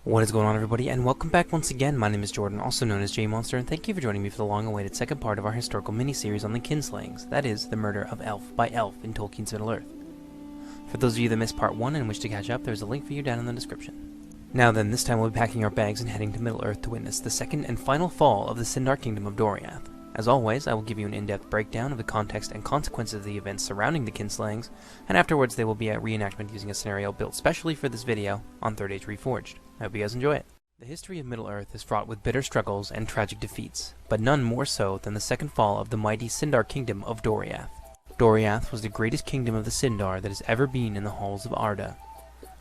What is going on, everybody, and welcome back once again. My name is Jordan, also known as J.R.R, and thank you for joining me for the long-awaited second part of our historical mini-series on the kinslayings, that is, the murder of Elf by Elf in Tolkien's Middle-earth. For those of you that missed part 1 and wish to catch up, there's a link for you down in the description. Now then, this time we'll be packing our bags and heading to Middle-earth to witness the second and final fall of the Sindar Kingdom of Doriath. As always, I will give you an in-depth breakdown of the context and consequences of the events surrounding the kinslayings, and afterwards there will be a reenactment using a scenario built specially for this video on Third Age Reforged. I hope you guys enjoy it. The history of Middle-earth is fraught with bitter struggles and tragic defeats, but none more so than the second fall of the mighty Sindar Kingdom of Doriath. Doriath was the greatest kingdom of the Sindar that has ever been in the halls of Arda.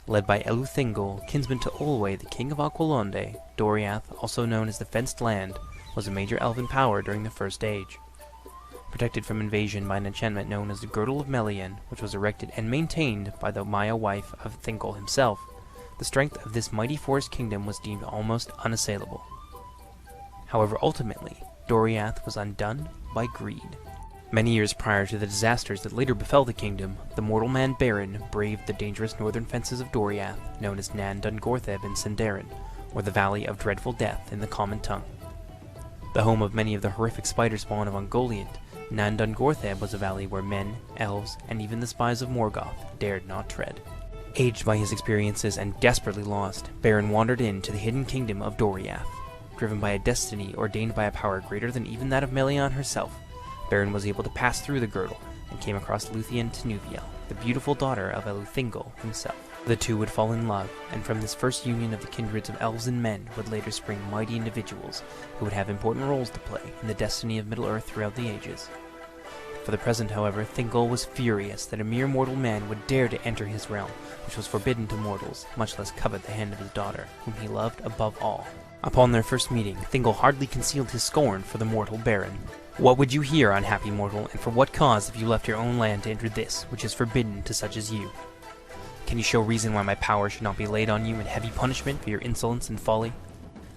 Led by Eleuthingol, kinsman to Olwe, the king of Aquilonde, Doriath, also known as the Fenced Land, was a major elven power during the First Age. Protected from invasion by an enchantment known as the Girdle of Melian, which was erected and maintained by the Maya wife of Thingol himself, the strength of this mighty forest kingdom was deemed almost unassailable. However, ultimately, Doriath was undone by greed. Many years prior to the disasters that later befell the kingdom, the mortal man Beren braved the dangerous northern fences of Doriath, known as Nan Dungortheb in Sindarin, or the Valley of Dreadful Death in the common tongue. The home of many of the horrific spider spawn of Ungoliant, Nan Dungortheb was a valley where men, elves, and even the spies of Morgoth dared not tread. Aged by his experiences and desperately lost, Beren wandered into the hidden kingdom of Doriath. Driven by a destiny ordained by a power greater than even that of Melian herself, Beren was able to pass through the girdle and came across Luthien Tinuviel, the beautiful daughter of Eleuthingol himself. The two would fall in love, and from this first union of the kindreds of elves and men would later spring mighty individuals who would have important roles to play in the destiny of Middle-earth throughout the ages. For the present, however, Thingol was furious that a mere mortal man would dare to enter his realm, which was forbidden to mortals, much less covet the hand of his daughter, whom he loved above all. Upon their first meeting, Thingol hardly concealed his scorn for the mortal Beren. "What would you hear, unhappy mortal, and for what cause have you left your own land to enter this, which is forbidden to such as you? Can you show reason why my power should not be laid on you in heavy punishment for your insolence and folly?"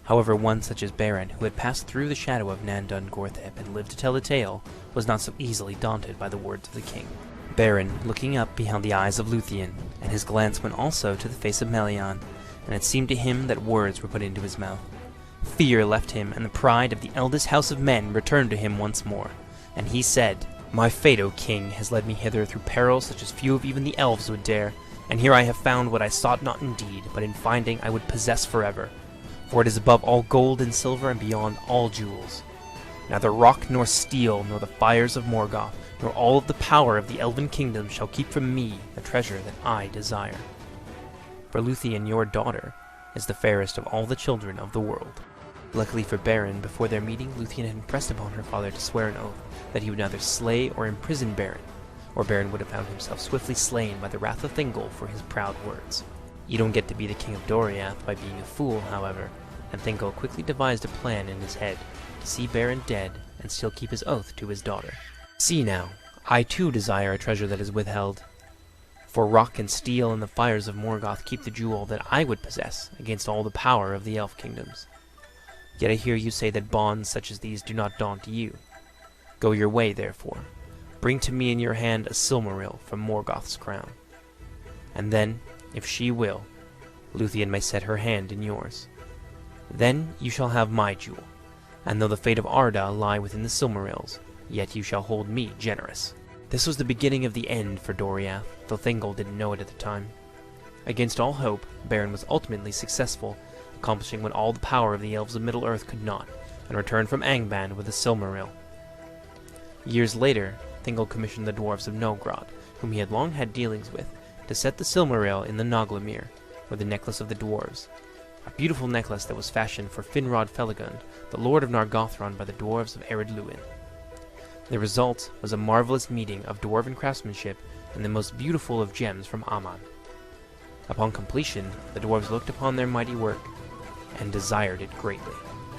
However, one such as Beren, who had passed through the shadow of Nan Dungortheb and lived to tell the tale, was not so easily daunted by the words of the king. Beren, looking up, beheld the eyes of Luthien, and his glance went also to the face of Melian, and it seemed to him that words were put into his mouth. Fear left him, and the pride of the eldest house of men returned to him once more, and he said, "My fate, O king, has led me hither through perils such as few of even the elves would dare, and here I have found what I sought not indeed, but in finding I would possess forever. For it is above all gold and silver and beyond all jewels. Neither rock nor steel, nor the fires of Morgoth, nor all of the power of the elven kingdom shall keep from me the treasure that I desire. For Luthien, your daughter, is the fairest of all the children of the world." Luckily for Beren, before their meeting, Luthien had impressed upon her father to swear an oath that he would neither slay or imprison Beren, or Beren would have found himself swiftly slain by the wrath of Thingol for his proud words. You don't get to be the king of Doriath by being a fool, however, and Thingol quickly devised a plan in his head to see Beren dead and still keep his oath to his daughter. "See now, I too desire a treasure that is withheld. For rock and steel and the fires of Morgoth keep the jewel that I would possess against all the power of the elf kingdoms. Yet I hear you say that bonds such as these do not daunt you. Go your way, therefore. Bring to me in your hand a Silmaril from Morgoth's crown. And then, if she will, Luthien may set her hand in yours. Then you shall have my jewel, and though the fate of Arda lie within the Silmarils, yet you shall hold me generous." This was the beginning of the end for Doriath, though Thingol didn't know it at the time. Against all hope, Beren was ultimately successful, accomplishing what all the power of the elves of Middle-earth could not, and returned from Angband with a Silmaril. Years later, Thingol commissioned the dwarves of Noldor, whom he had long had dealings with, to set the Silmaril in the Noglamir, or the necklace of the dwarves, a beautiful necklace that was fashioned for Finrod Felagund, the lord of Nargothrond, by the dwarves of Ered Luin. The result was a marvelous meeting of dwarven craftsmanship and the most beautiful of gems from Aman. Upon completion, the dwarves looked upon their mighty work and desired it greatly.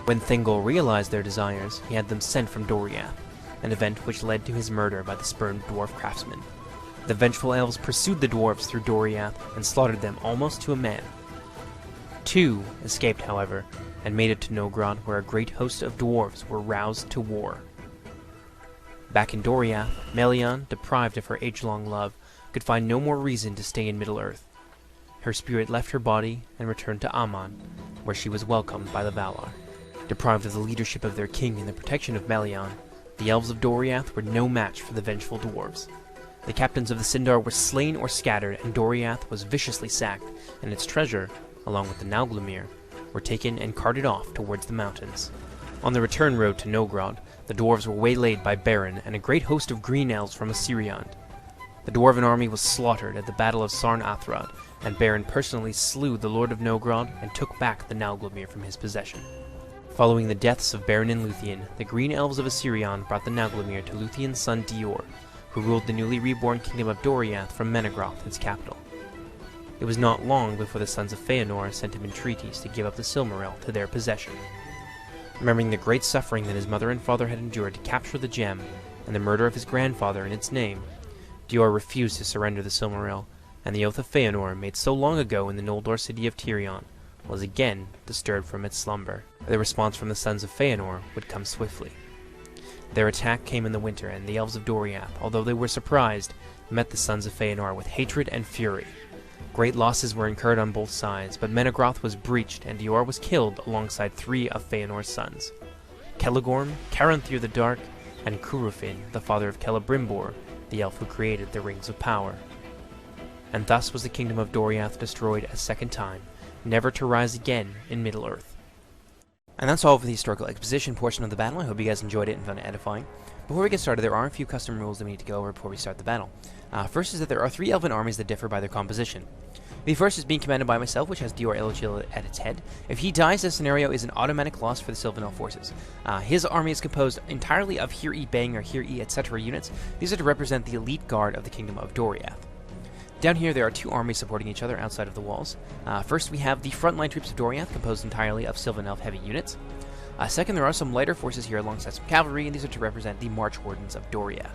When Thingol realized their desires, he had them sent from Doriath, an event which led to his murder by the spurned dwarf craftsmen. The vengeful elves pursued the dwarves through Doriath and slaughtered them almost to a man. 2 escaped, however, and made it to Nogrod, where a great host of dwarves were roused to war. Back in Doriath, Melian, deprived of her age-long love, could find no more reason to stay in Middle-earth. Her spirit left her body and returned to Aman, where she was welcomed by the Valar. Deprived of the leadership of their king and the protection of Melian, the Elves of Doriath were no match for the vengeful dwarves. The captains of the Sindar were slain or scattered, and Doriath was viciously sacked, and its treasure, along with the Nauglamir, were taken and carted off towards the mountains. On the return road to Noldor, the dwarves were waylaid by Beren and a great host of green elves from Assyriand. The dwarven army was slaughtered at the Battle of Sarn Athrad, and Beren personally slew the Lord of Noldor and took back the Nauglamir from his possession. Following the deaths of Beren and Luthien, the green elves of Assyriand brought the Nauglamir to Luthien's son Dior, who ruled the newly reborn kingdom of Doriath from Menegroth, its capital. It was not long before the sons of Feanor sent him entreaties to give up the Silmaril to their possession. Remembering the great suffering that his mother and father had endured to capture the gem, and the murder of his grandfather in its name, Dior refused to surrender the Silmaril, and the oath of Feanor, made so long ago in the Noldor city of Tirion, was again disturbed from its slumber. The response from the sons of Feanor would come swiftly. Their attack came in the winter, and the Elves of Doriath, although they were surprised, met the sons of Feanor with hatred and fury. Great losses were incurred on both sides, but Menegroth was breached, and Dior was killed alongside 3 of Feanor's sons: Celegorm, Caranthir the Dark, and Curufin, the father of Celebrimbor, the elf who created the Rings of Power. And thus was the kingdom of Doriath destroyed a second time, never to rise again in Middle-earth. And that's all for the historical exposition portion of the battle. I hope you guys enjoyed it and found it edifying. Before we get started, there are a few custom rules that we need to go over before we start the battle. First is that there are 3 elven armies that differ by their composition. The first is being commanded by myself, which has Dior Elgil at its head. If he dies, the scenario is an automatic loss for the Sylvan Elf forces. His army is composed entirely of Hear-E Bang or Hear-E etc. units. These are to represent the elite guard of the Kingdom of Doriath. Down here, there are 2 armies supporting each other outside of the walls. First, we have the frontline troops of Doriath, composed entirely of Sylvan Elf heavy units. Second, there are some lighter forces here alongside some cavalry, and these are to represent the March Wardens of Doriath.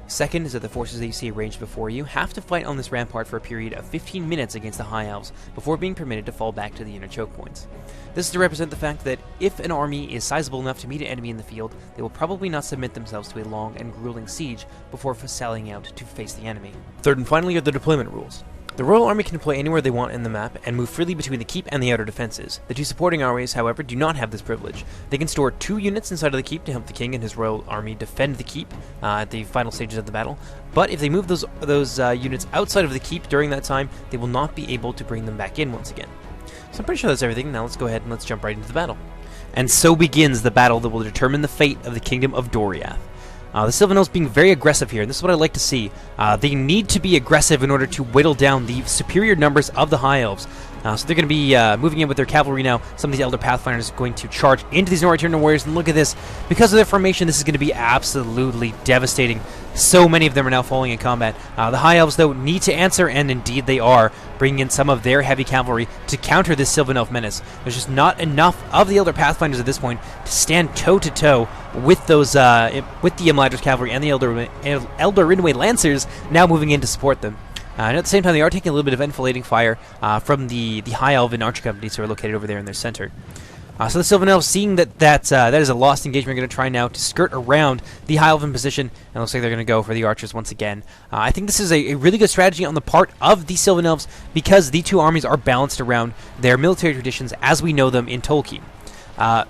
Second is that the forces that you see arranged before you have to fight on this rampart for a period of 15 minutes against the High Elves before being permitted to fall back to the inner choke points. This is to represent the fact that if an army is sizable enough to meet an enemy in the field, they will probably not submit themselves to a long and grueling siege before sallying out to face the enemy. Third and finally are the deployment rules. The Royal Army can deploy anywhere they want in the map and move freely between the keep and the outer defenses. The 2 supporting armies, however, do not have this privilege. They can store 2 units inside of the keep to help the king and his Royal Army defend the keep at the final stages of the battle, but if they move those units outside of the keep during that time, they will not be able to bring them back in once again. So I'm pretty sure that's everything. Now let's go ahead and let's jump right into the battle. And so begins the battle that will determine the fate of the Kingdom of Doriath. The Sylvan Elves being very aggressive here, and this is what I like to see. They need to be aggressive in order to whittle down the superior numbers of the High Elves. So they're going to be moving in with their cavalry now. Some of these Elder Pathfinders are going to charge into these North Eternal Warriors, and look at this. Because of their formation, this is going to be absolutely devastating. So many of them are now falling in combat. The High Elves, though, need to answer, and indeed they are, bringing in some of their heavy cavalry to counter this Sylvan Elf menace. There's just not enough of the Elder Pathfinders at this point to stand toe-to-toe with those, with the Imladris cavalry and the Elder Rinway Lancers now moving in to support them. And at the same time, they are taking a little bit of enfilading fire from the High Elven Archer companies who are located over there in their center. So the Sylvan Elves, seeing that is a lost engagement, are going to try now to skirt around the High Elven position, and it looks like they're going to go for the Archers once again. I think this is a really good strategy on the part of the Sylvan Elves because the 2 armies are balanced around their military traditions as we know them in Tolkien.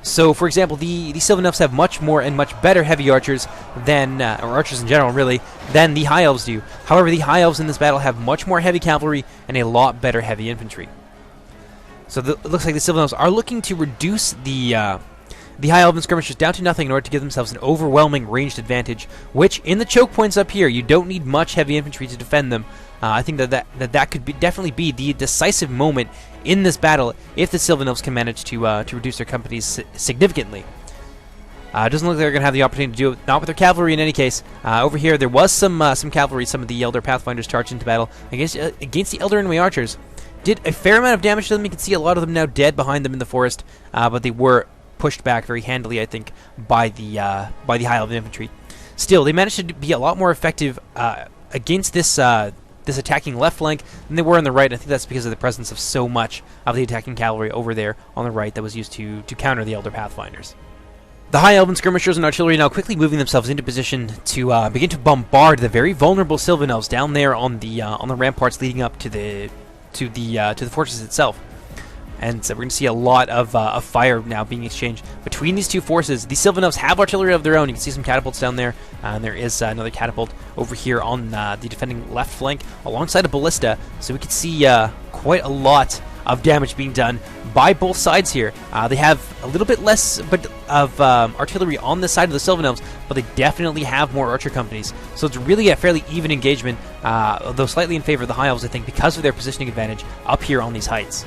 So, for example, the Sylvan Elves have much more and much better heavy archers than, or archers in general, really, than the High Elves do. However, the High Elves in this battle have much more heavy cavalry and a lot better heavy infantry. So it looks like the Sylvan Elves are looking to reduce the High Elven skirmishers down to nothing in order to give themselves an overwhelming ranged advantage, which, in the choke points up here, you don't need much heavy infantry to defend them. I think that could definitely be the decisive moment in this battle if the Sylvan Elves can manage to reduce their companies significantly. It doesn't look like they're going to have the opportunity to do it, not with their cavalry in any case. Over here, there was some cavalry, some of the Elder Pathfinders charged into battle against the Elder Rinway Archers. Did a fair amount of damage to them. You can see a lot of them now dead behind them in the forest, but they were pushed back very handily, I think, by the High Elven infantry. Still, they managed to be a lot more effective against this attacking left flank than they were on the right. I think that's because of the presence of so much of the attacking cavalry over there on the right that was used to counter the Elder Pathfinders. The High Elven skirmishers and artillery now quickly moving themselves into position to begin to bombard the very vulnerable Sylvan Elves down there on the ramparts leading up to the fortress itself. And we're going to see a lot of fire now being exchanged between these two forces. The Sylvan Elves have artillery of their own. You can see some catapults down there, and there is another catapult over here on the defending left flank alongside a ballista. So we can see quite a lot of damage being done by both sides here. They have a little bit less of artillery on the side of the Sylvan Elves, but they definitely have more archer companies. So it's really a fairly even engagement, though slightly in favor of the High Elves, I think, because of their positioning advantage up here on these heights.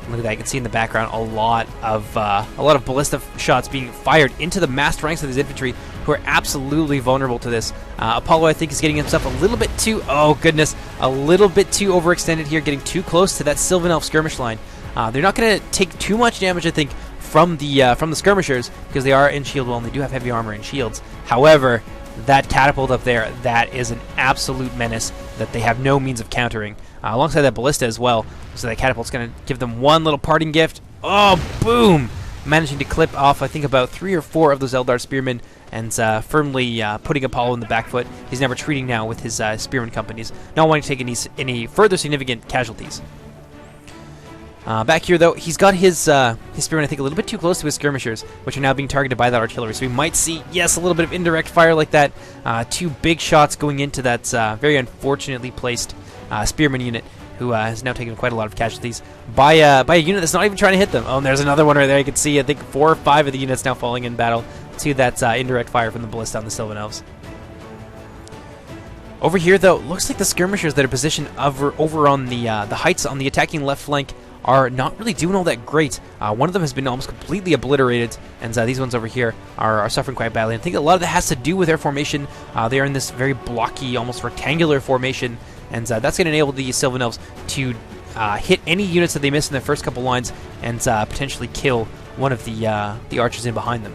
Look at that! You can see in the background a lot of ballista shots being fired into the massed ranks of these infantry, who are absolutely vulnerable to this. Apollo, I think, is getting himself a little bit too a little bit too overextended here, getting too close to that Sylvan Elf skirmish line. They're not going to take too much damage, I think, from the skirmishers, because they are in shield wall and they do have heavy armor and shields. However, that catapult up there, that is an absolute menace that they have no means of countering. Alongside that ballista as well. So that catapult's going to give them one little parting gift. Oh, boom! Managing to clip off, I think, about 3 or 4 of those Eldar spearmen, and firmly putting Apollo in the back foot. He's now retreating now with his spearman companies, not wanting to take any further significant casualties. Back here, though, he's got his spearmen, I think, a little bit too close to his skirmishers, which are now being targeted by that artillery. So we might see, yes, a little bit of indirect fire like that. 2 big shots going into that very unfortunately placed spearman unit, who has now taken quite a lot of casualties by a unit that's not even trying to hit them. Oh, and there's another one right there. You can see, I think, 4 or 5 of the units now falling in battle to that indirect fire from the ballista on the Sylvan Elves. Over here, though, looks like the skirmishers that are positioned over on the heights on the attacking left flank are not really doing all that great. One of them has been almost completely obliterated, and these ones over here are suffering quite badly. And I think a lot of that has to do with their formation. They are in this very blocky, almost rectangular formation, and that's going to enable the Sylvan Elves to hit any units that they miss in their first couple lines, and potentially kill one of the archers in behind them.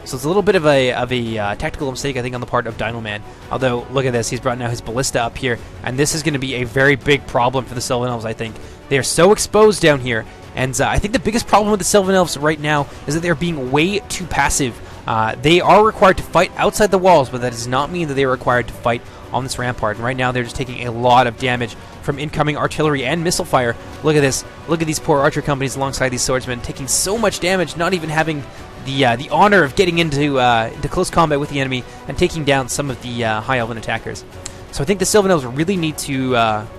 So it's a little bit of a tactical mistake, I think, on the part of Dino Man. Although, look at this, he's brought now his ballista up here, and this is going to be a very big problem for the Sylvan Elves, I think. They are so exposed down here, and I think the biggest problem with the Sylvan Elves right now is that they're being way too passive. They are required to fight outside the walls, but that does not mean that they are required to fight on this rampart. And right now, they're just taking a lot of damage from incoming artillery and missile fire. Look at this. Look at these poor archer companies alongside these swordsmen, taking so much damage, not even having the honor of getting into close combat with the enemy and taking down some of the High Elven attackers. So I think the Sylvan Elves really need to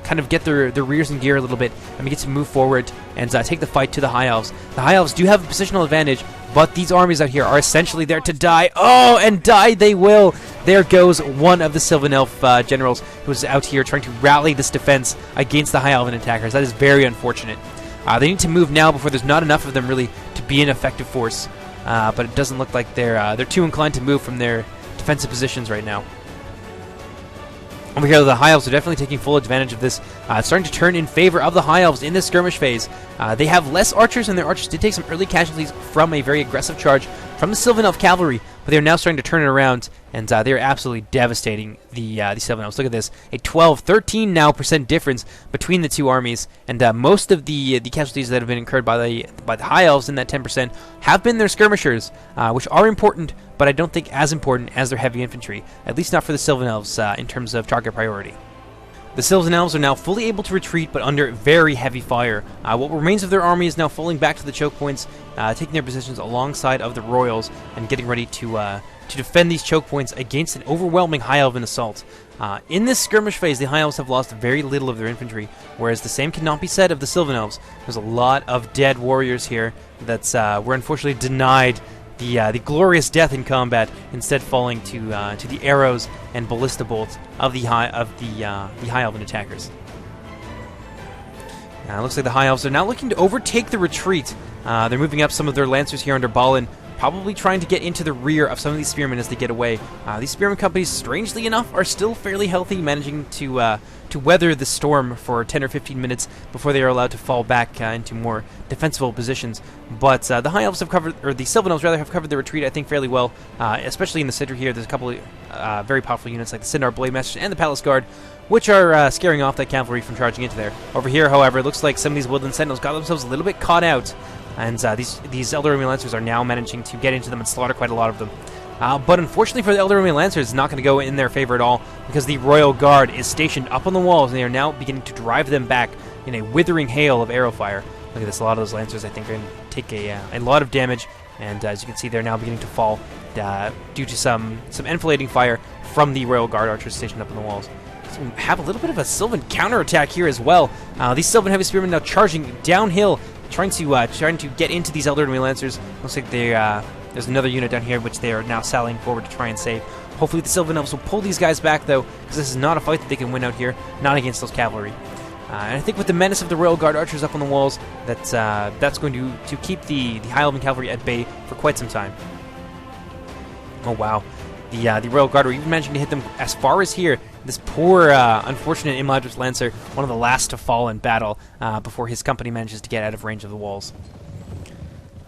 kind of get their rears in gear a little bit and get to move forward and take the fight to the High Elves. The High Elves do have a positional advantage, but these armies out here are essentially there to die. Oh, and die they will! There goes one of the Sylvan Elf generals who is out here trying to rally this defense against the High Elven attackers. That is very unfortunate. They need to move now before there's not enough of them really to be an effective force. But it doesn't look like they're too inclined to move from their defensive positions right now. Over here, the High Elves are definitely taking full advantage of this. It's starting to turn in favor of the High Elves in this skirmish phase. They have less archers, and their archers did take some early casualties from a very aggressive charge from the Sylvan Elf cavalry, but they're now starting to turn it around, and they're absolutely devastating the Sylvan Elves. Look at this, a 13% now difference between the two armies, and most of the casualties that have been incurred by the High Elves in that 10% have been their skirmishers, which are important, but I don't think as important as their heavy infantry, at least not for the Sylvan Elves in terms of target priority. The Sylvan Elves are now fully able to retreat, but under very heavy fire. What remains of their army is now falling back to the choke points, taking their positions alongside of the Royals, and getting ready to defend these choke points against an overwhelming High Elven assault. In this skirmish phase, the High Elves have lost very little of their infantry, whereas the same cannot be said of the Sylvan Elves. There's a lot of dead warriors here that were unfortunately denied the glorious death in combat, instead falling to the arrows and ballista bolts of the High Elven attackers. It looks like the High Elves are now looking to overtake the retreat. They're moving up some of their lancers here under Balin, probably trying to get into the rear of some of these spearmen as they get away. These spearmen companies, strangely enough, are still fairly healthy, managing to weather the storm for 10 or 15 minutes before they are allowed to fall back into more defensible positions. But the High Elves have covered, or the Sylvan Elves rather, have covered the retreat, I think, fairly well, especially in the center here. There's a couple of very powerful units like the Sindar Blade Masters and the Palace Guard, which are scaring off that cavalry from charging into there. Over here, however, it looks like some of these Woodland Sentinels got themselves a little bit caught out, and these Elder Army Lancers are now managing to get into them and slaughter quite a lot of them. But unfortunately for the Elder Army Lancers, it's not going to go in their favor at all, because the Royal Guard is stationed up on the walls, and they are now beginning to drive them back in a withering hail of arrow fire. Look at this. A lot of those Lancers, I think, are going to take a lot of damage. And as you can see, they're now beginning to fall due to some enfilading fire from the Royal Guard archers stationed up on the walls. So we have a little bit of a Sylvan counterattack here as well. These Sylvan Heavy Spearmen now charging downhill, trying to get into these Elder Enemy Lancers. Looks like there's another unit down here which they are now sallying forward to try and save. Hopefully the Sylvan Elves will pull these guys back, though, because this is not a fight that they can win out here, not against those cavalry. And I think with the menace of the Royal Guard archers up on the walls, that's going to keep the High Elven cavalry at bay for quite some time. Oh wow, the Royal Guard were even managing to hit them as far as here. This poor, unfortunate Imladris Lancer, one of the last to fall in battle before his company manages to get out of range of the walls.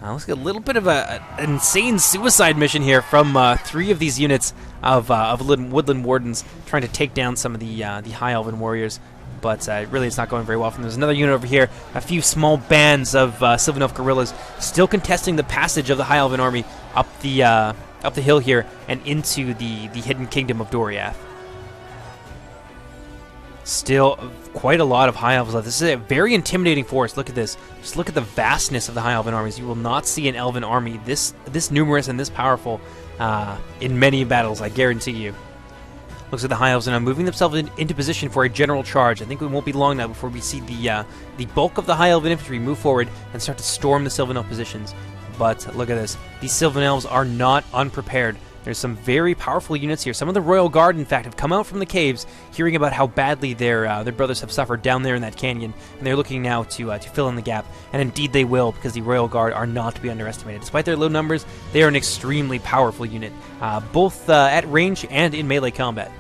Let's get a little bit of an insane suicide mission here from 3 of these units of Woodland Wardens trying to take down some of the High Elven warriors. But really, it's not going very well for them. There's another unit over here, a few small bands of Sylvan Elf guerrillas still contesting the passage of the High Elven army up the hill here and into the hidden kingdom of Doriath. Still quite a lot of High Elves left. This is a very intimidating force. Look at this. Just look at the vastness of the High Elven armies. You will not see an Elven army this numerous and this powerful in many battles, I guarantee you. Looks like the High Elves are now moving themselves into position for a general charge. I think it won't be long now before we see the bulk of the High Elven infantry move forward and start to storm the Sylvan Elf positions. But look at this. These Sylvan Elves are not unprepared. There's some very powerful units here. Some of the Royal Guard, in fact, have come out from the caves, hearing about how badly their brothers have suffered down there in that canyon, and they're looking now to fill in the gap. And indeed they will, because the Royal Guard are not to be underestimated. Despite their low numbers, they are an extremely powerful unit, both at range and in melee combat.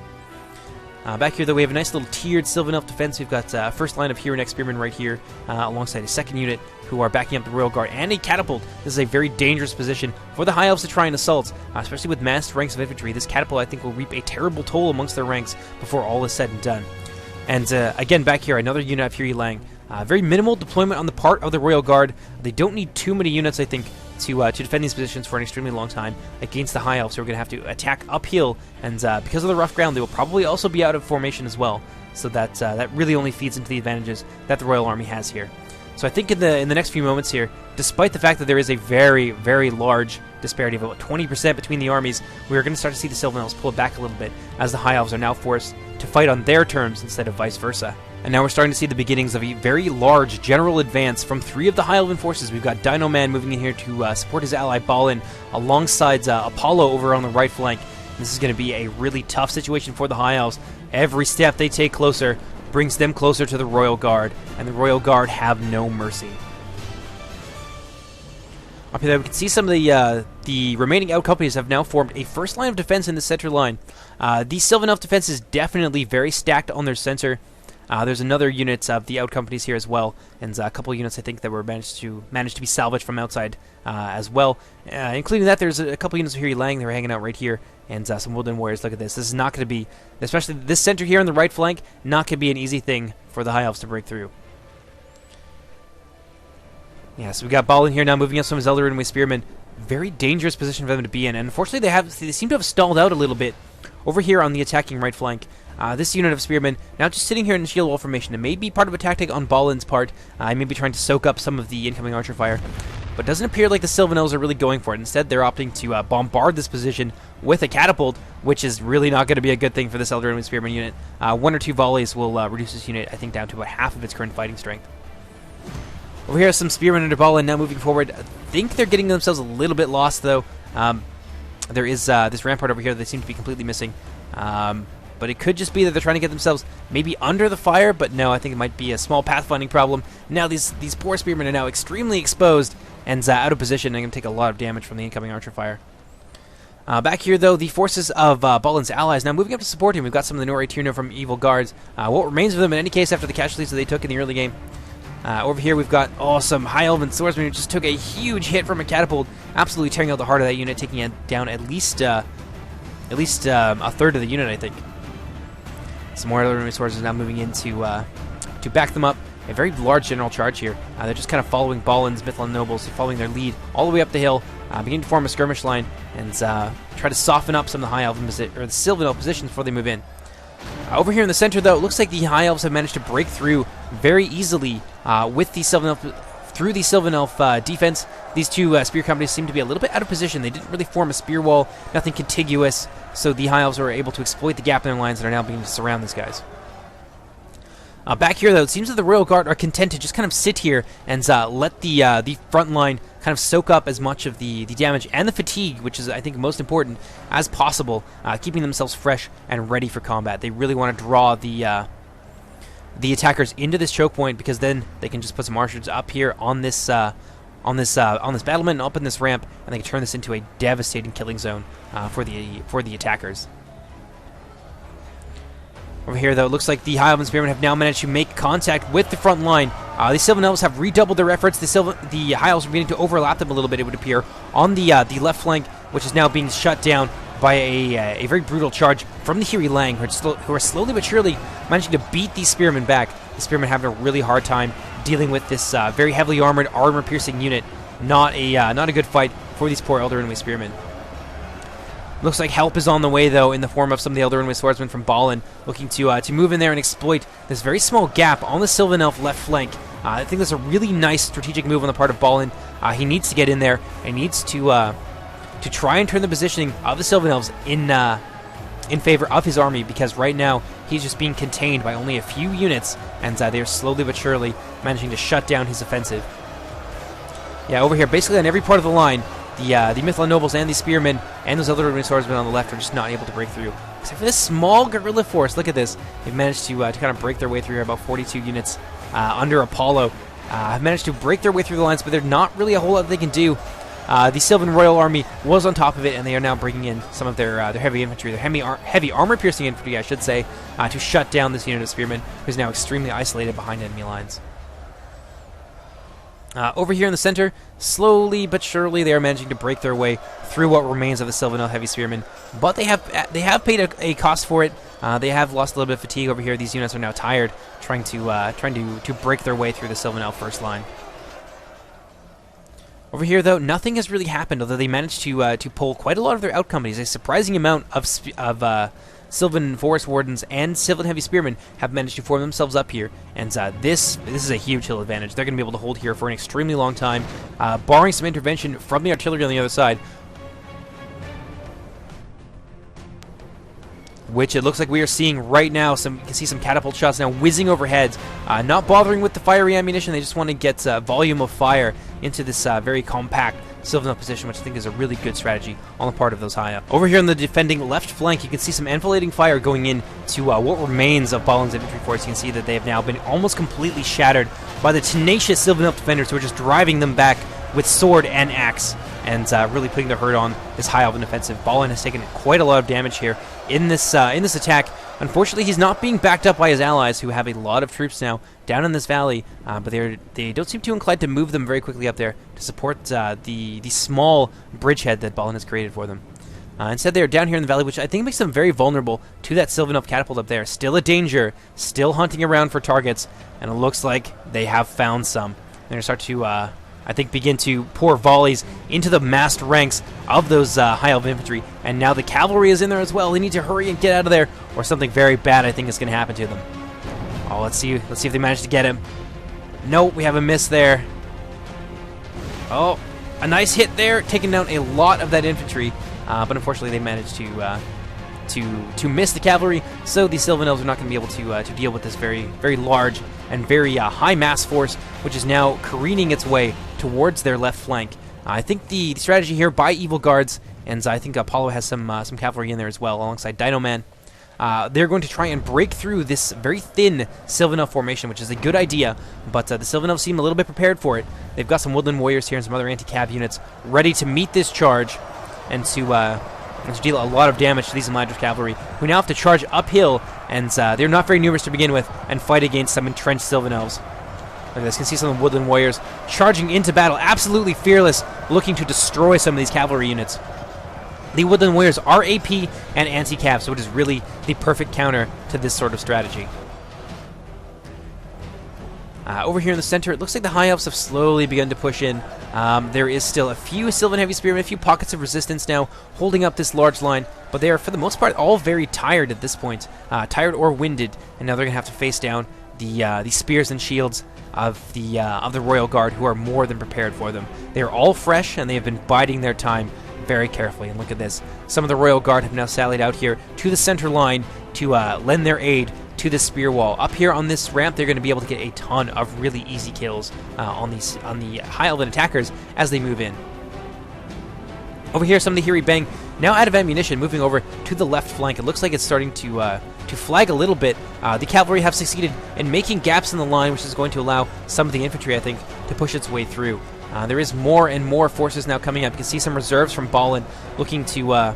Back here, though, we have a nice little tiered Sylvan Elf defense. We've got first line of Hero Next Spearmen right here, alongside a second unit who are backing up the Royal Guard, and a catapult. This is a very dangerous position for the High Elves to try and assault, especially with massed ranks of infantry. This catapult, I think, will reap a terrible toll amongst their ranks before all is said and done. And again, back here, another unit of Fury Lang. Very minimal deployment on the part of the Royal Guard. They don't need too many units, I think, to defend these positions for an extremely long time against the High Elves, who are going to have to attack uphill, and because of the rough ground, they will probably also be out of formation as well. So that really only feeds into the advantages that the Royal Army has here. So I think in the next few moments here, despite the fact that there is a very, very large disparity of about 20% between the armies, we are going to start to see the Sylvan Elves pull back a little bit, as the High Elves are now forced to fight on their terms instead of vice versa. And now we're starting to see the beginnings of a very large general advance from 3 of the High Elven forces. We've got Dino Man moving in here to support his ally Balin, alongside Apollo over on the right flank. This is going to be a really tough situation for the High Elves. Every step they take closer brings them closer to the Royal Guard, and the Royal Guard have no mercy. Up here we can see some of the remaining out companies have now formed a first line of defense in the center line. The Sylvan Elf defense is definitely very stacked on their center. There's another unit of the out companies here as well, and a couple of units I think that were managed to be salvaged from outside as well. Including that, there's a couple units of Fury Lang that are hanging out right here, and some Woodland Warriors. Look at this. This is not going to be, especially this center here on the right flank, not going to be an easy thing for the High Elves to break through. Yeah, so we got Balin here now moving up some of his Elder Enemy Spearmen. Very dangerous position for them to be in, and unfortunately they seem to have stalled out a little bit over here on the attacking right flank. This unit of Spearmen now just sitting here in shield wall formation. It may be part of a tactic on Balin's part. He may be trying to soak up some of the incoming archer fire, but it doesn't appear like the Sylvan Elves are really going for it. Instead, they're opting to bombard this position with a catapult, which is really not going to be a good thing for this Elder Enemy Spearman unit. 1 or 2 volleys will reduce this unit, I think, down to about half of its current fighting strength. Over here, some Spearmen under Balin now moving forward. I think they're getting themselves a little bit lost, though. There is this rampart over here that they seem to be completely missing. But it could just be that they're trying to get themselves maybe under the fire, but no, I think it might be a small pathfinding problem. Now these poor Spearmen are now extremely exposed and out of position, and going to take a lot of damage from the incoming archer fire. Back here, though, the forces of Balin's allies now moving up to support him. We've got some of the Nori Tyrna from Evil Guards. What remains of them in any case after the casualties that they took in the early game. Over here we've got some High Elven Swordsmen who just took a huge hit from a catapult, absolutely tearing out the heart of that unit, taking it down at least a third of the unit, I think. Some more Elder Enemy Swords are now moving in to back them up. A very large general charge here. They're just kind of following Balin's Mithlond nobles, following their lead all the way up the hill, beginning to form a skirmish line and try to soften up some of the High Elven or the Sylvan Elf positions before they move in. Over here in the center, though, it looks like the High Elves have managed to break through very easily with the Sylvan Elf through the Sylvan Elf defense. These two spear companies seem to be a little bit out of position. They didn't really form a spear wall, nothing contiguous, so the High Elves were able to exploit the gap in their lines and are now beginning to surround these guys. Back here, though, it seems that the Royal Guard are content to just kind of sit here and let the front line kind of soak up as much of the damage and the fatigue, which is, I think, most important, as possible, keeping themselves fresh and ready for combat. They really want to draw the attackers into this choke point, because then they can just put some archers up here on this battlement and up in this ramp, and they can turn this into a devastating killing zone for the attackers. Over here, though, it looks like the High Elven Spearmen have now managed to make contact with the front line. The Sylvan Elves have redoubled their efforts. The High Elves are beginning to overlap them a little bit, it would appear, on the left flank, which is now being shut down by a very brutal charge from the Hiri Lang, who are slowly but surely managing to beat these Spearmen back. The Spearmen having a really hard time dealing with this very heavily armored, armor-piercing unit. Not a good fight for these poor Eldarinway Spearmen. Looks like help is on the way, though, in the form of some of the Eldarinway swordsmen from Balin, looking to move in there and exploit this very small gap on the Sylvan Elf left flank. I think that's a really nice strategic move on the part of Balin. He needs to get in there, and he needs to try and turn the positioning of the Sylvan Elves in favor of his army, because right now he's just being contained by only a few units, and they are slowly but surely managing to shut down his offensive. Yeah, over here, basically on every part of the line, the Mithlond nobles and the spearmen and those other swordsmen on the left are just not able to break through. Except for this small guerrilla force. Look at this. They've managed to kind of break their way through here, about 42 units under Apollo. Have managed to break their way through the lines, but there's not really a whole lot they can do. The Sylvan Royal Army was on top of it, and they are now bringing in some of their heavy infantry, their heavy armor-piercing infantry, I should say, to shut down this unit of spearmen, who's now extremely isolated behind enemy lines. Over here in the center, slowly but surely they are managing to break their way through what remains of the Sylvan Elf heavy spearmen, but they have paid a cost for it. They have lost a little bit of fatigue over here. These units are now tired, trying to break their way through the Sylvan Elf first line. Over here, though, nothing has really happened, although they managed to pull quite a lot of their out companies. A surprising amount of Sylvan Forest Wardens and Sylvan Heavy Spearmen have managed to form themselves up here, and this is a huge hill advantage. They're going to be able to hold here for an extremely long time, barring some intervention from the artillery on the other side, which it looks like we are seeing right now. You can see some catapult shots now whizzing overhead, not bothering with the fiery ammunition. They just want to get volume of fire into this very compact Sylvan Elf position, which I think is a really good strategy on the part of those high up. Over here on the defending left flank, you can see some enfilading fire going in to what remains of Balin's infantry force. You can see that they have now been almost completely shattered by the tenacious Sylvan Elf defenders, who are just driving them back with sword and axe, and really putting the hurt on this high elven offensive. Balin has taken quite a lot of damage here in this attack. Unfortunately, he's not being backed up by his allies, who have a lot of troops now down in this valley, but they don't seem too inclined to move them very quickly up there to support the small bridgehead that Balin has created for them. Instead, they are down here in the valley, which I think makes them very vulnerable to that Sylvan Elf catapult up there. Still a danger, still hunting around for targets, and it looks like they have found some. They're going to start to, I think, begin to pour volleys into the massed ranks of those high elf infantry, and now the cavalry is in there as well. They need to hurry and get out of there, or something very bad, I think, is going to happen to them. Oh, let's see if they manage to get him. No, we have a miss there. Oh, a nice hit there, taking down a lot of that infantry, but unfortunately they managed to miss the cavalry, so the Sylvan Elves are not going to be able to deal with this very, very large and very high mass force, which is now careening its way towards their left flank. I think the strategy here by Evil Guards, and I think Apollo has some cavalry in there as well, alongside Dino Man. They're going to try and break through this very thin Sylvan Elf formation, which is a good idea, but the Sylvan Elves seem a little bit prepared for it. They've got some Woodland Warriors here and some other anti-cav units ready to meet this charge and to deal a lot of damage to these Eladris cavalry, who now have to charge uphill, and they're not very numerous to begin with, and fight against some entrenched Sylvan Elves. Look at this. You can see some of the Woodland Warriors charging into battle, absolutely fearless, looking to destroy some of these cavalry units. The Woodland Warriors are AP and anti-cav, so it is really the perfect counter to this sort of strategy. Over here in the center, it looks like the High Elves have slowly begun to push in. There is still a few Sylvan Heavy Spearmen, a few pockets of resistance now, holding up this large line, but they are, for the most part, all very tired at this point. Tired or winded, and now they're going to have to face down the spears and shields of the Royal Guard, who are more than prepared for them. They are all fresh, and they have been biding their time very carefully. And look at this. Some of the Royal Guard have now sallied out here to the center line to lend their aid to the spear wall. Up here on this ramp, they're going to be able to get a ton of really easy kills on the High Elven attackers as they move in. Over here, some of the Hiri Bang now out of ammunition, moving over to the left flank. It looks like it's starting to flag a little bit. The cavalry have succeeded in making gaps in the line, which is going to allow some of the infantry, I think, to push its way through. There is more and more forces now coming up. You can see some reserves from Balin looking to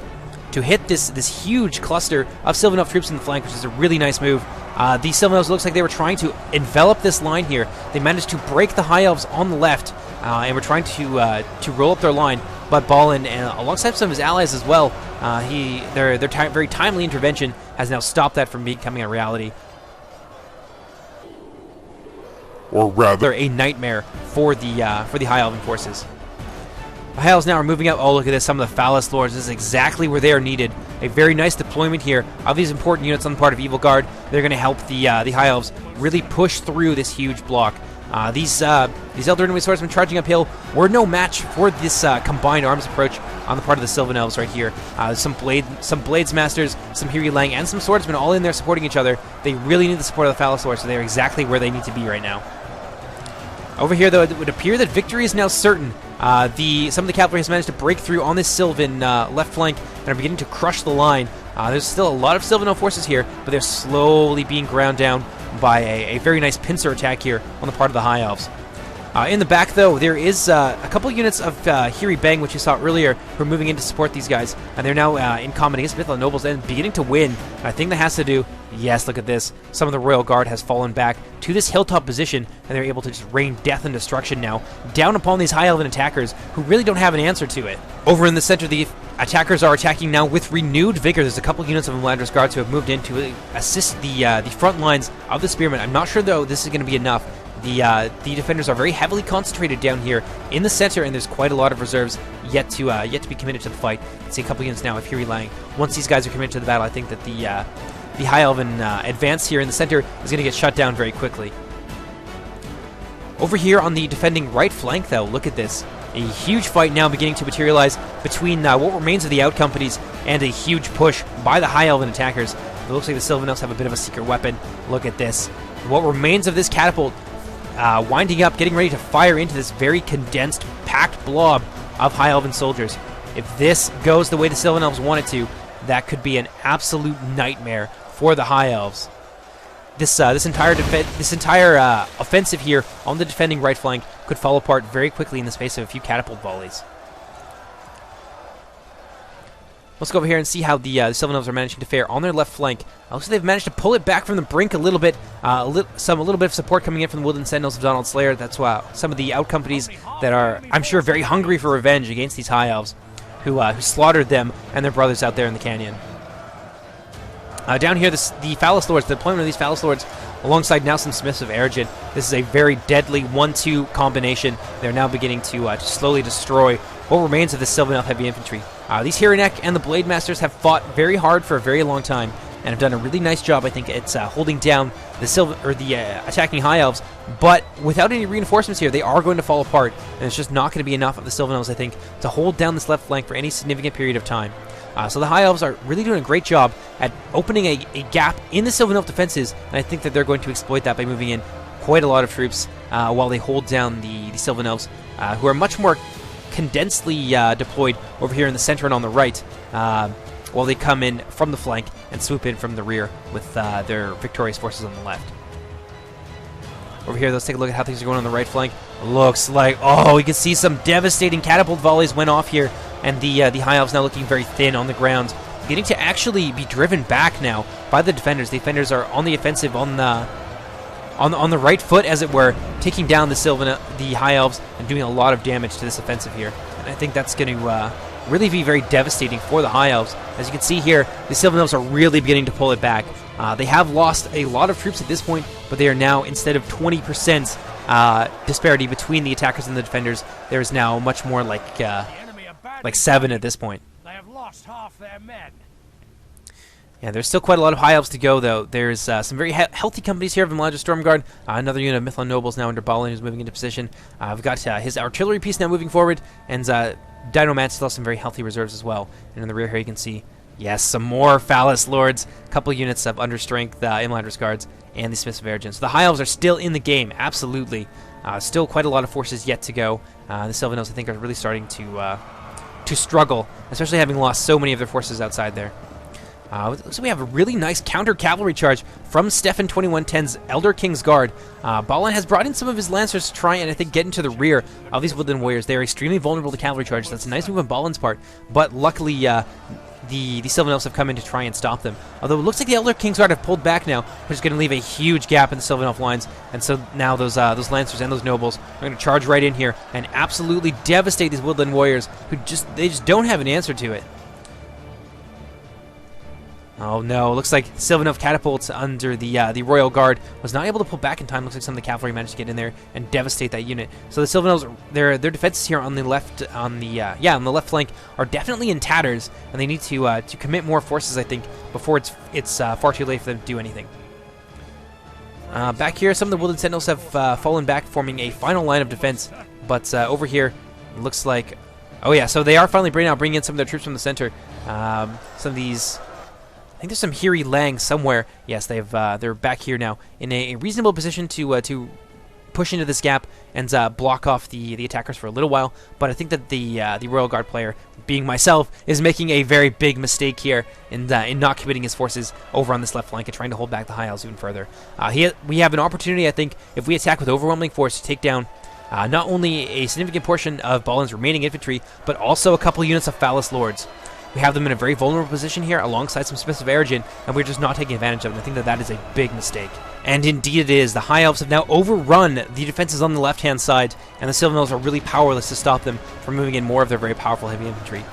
hit this huge cluster of Sylvan Elf troops in the flank, which is a really nice move. The Sylvan Elves looks like they were trying to envelop this line here. They managed to break the High Elves on the left, and were trying to roll up their line. But Balin, alongside some of his allies as well, their very timely intervention has now stopped that from becoming a reality. Or rather, a nightmare for the High Elven forces. The High Elves now are moving out. Oh, look at this! Some of the Phallus Lords. This is exactly where they are needed. A very nice deployment here of these important units on the part of Evil Guard. They're going to help the High Elves really push through this huge block. These Elder Enemy Swordsmen charging uphill were no match for this combined arms approach on the part of the Sylvan Elves right here. Some Blades Masters, some Hiri Lang, and some Swordsmen all in there supporting each other. They really need the support of the Phallus Lords, so they're exactly where they need to be right now. Over here, though, it would appear that victory is now certain. Some of the cavalry has managed to break through on this Sylvan left flank and are beginning to crush the line. There's still a lot of Sylvan Elf forces here, but they're slowly being ground down by a very nice pincer attack here on the part of the High Elves. In the back, though, there is a couple units of Hiri Bang, which you saw earlier, who are moving in to support these guys, and they're now in combat against Mythla Nobles and beginning to win. And I think that has to do, yes, look at this, some of the Royal Guard has fallen back to this hilltop position, and they're able to just rain death and destruction now down upon these High Elven attackers, who really don't have an answer to it. Over in the center, the attackers are attacking now with renewed vigor. There's a couple units of Mlandris Guards who have moved in to assist the front lines of the Spearmen. I'm not sure, though, this is going to be enough. The defenders are very heavily concentrated down here in the center, and there's quite a lot of reserves yet to be committed to the fight. See a couple units now of Hiri Lang. Once these guys are committed to the battle, I think that the High Elven advance here in the center is going to get shut down very quickly. Over here on the defending right flank, though, look at this. A huge fight now beginning to materialize between what remains of the Out Companies and a huge push by the High Elven attackers. It looks like the Sylvan Elves have a bit of a secret weapon. Look at this. What remains of this catapult winding up, getting ready to fire into this very condensed, packed blob of High Elven soldiers. If this goes the way the Sylvan Elves want it to, that could be an absolute nightmare for the High Elves. This entire offensive here on the defending right flank could fall apart very quickly in the space of a few catapult volleys. Let's go over here and see how the Sylvan Elves are managing to fare on their left flank. Looks like they've managed to pull it back from the brink a little bit. A little bit of support coming in from the Woodland Sentinels of Donald Slayer. That's some of the Out Companies that are, I'm sure, very hungry for revenge against these High Elves who slaughtered them and their brothers out there in the canyon. Down here, the Phallus Lords, the deployment of these Phallus Lords alongside now some Smiths of Eregin. This is a very deadly 1-2 combination. They're now beginning to slowly destroy what remains of the Sylvan Elf heavy infantry. These Hirinek and the Blade Masters have fought very hard for a very long time and have done a really nice job, I think, at holding down the attacking High Elves. But without any reinforcements here, they are going to fall apart, and it's just not going to be enough of the Sylvan Elves, I think, to hold down this left flank for any significant period of time. So the High Elves are really doing a great job at opening a gap in the Sylvan Elf defenses, and I think that they're going to exploit that by moving in quite a lot of troops while they hold down the Sylvan Elves, who are much more condensedly deployed over here in the center and on the right, while they come in from the flank and swoop in from the rear with their victorious forces on the left. Over here, let's take a look at how things are going on the right flank. Looks like, oh, we can see some devastating catapult volleys went off here, and the High Elves now looking very thin on the ground, getting to actually be driven back now by the defenders. The defenders are on the offensive on the right foot, as it were, taking down the High Elves and doing a lot of damage to this offensive here. And I think that's going to really be very devastating for the High Elves. As you can see here, the Sylvan Elves are really beginning to pull it back. They have lost a lot of troops at this point, but they are now, instead of 20% disparity between the attackers and the defenders, there is now much more like 7 at this point. They have lost half their men. Yeah, there's still quite a lot of high elves to go, though. There's some very healthy companies here of the Melandra Stormguard. Another unit of Mithlond Nobles now under Balin, who's moving into position. We've got his artillery piece now moving forward, and Dinoman still has some very healthy reserves as well. And in the rear here you can see, yes, some more Phallus Lords, a couple units of understrength Imlandris Guards, and the Smiths of Ergen. So the high elves are still in the game, absolutely. Still quite a lot of forces yet to go. The Sylvan Elves, I think, are really starting to struggle, especially having lost so many of their forces outside there. So we have a really nice counter-cavalry charge from Stefan 2110's Elder King's Guard. Balin has brought in some of his Lancers to try and, I think, get into the rear of these Woodland Warriors. They are extremely vulnerable to cavalry charges. That's a nice move on Balin's part, but luckily the Sylvan Elves have come in to try and stop them. Although it looks like the Elder King's Guard have pulled back now, which is going to leave a huge gap in the Sylvan Elf lines, and so now those Lancers and those Nobles are going to charge right in here and absolutely devastate these Woodland Warriors, who just don't have an answer to it. Oh no, looks like Sylvan Elf catapults under the Royal Guard was not able to pull back in time. Looks like some of the cavalry managed to get in there and devastate that unit. So the Sylvan Elves, their defenses here on the left, on the left flank are definitely in tatters, and they need to commit more forces, I think, before it's far too late for them to do anything. Back here, some of the Woodland Sentinels have fallen back, forming a final line of defense. But over here, it looks like, oh yeah, so they are finally bringing in some of their troops from the center. Some of these, I think there's some Hiri Lang somewhere. Yes, they're back here now in a reasonable position to push into this gap and block off the attackers for a little while. But I think that the Royal Guard player, being myself, is making a very big mistake here in not committing his forces over on this left flank and trying to hold back the High Elves even further. We have an opportunity, I think, if we attack with overwhelming force, to take down not only a significant portion of Balin's remaining infantry, but also a couple units of Phallus Lords. We have them in a very vulnerable position here alongside some Smiths of Ergen, and we're just not taking advantage of it. I think that is a big mistake. And indeed it is. The High Elves have now overrun the defenses on the left-hand side, and the Sylvan Elves are really powerless to stop them from moving in more of their very powerful heavy infantry.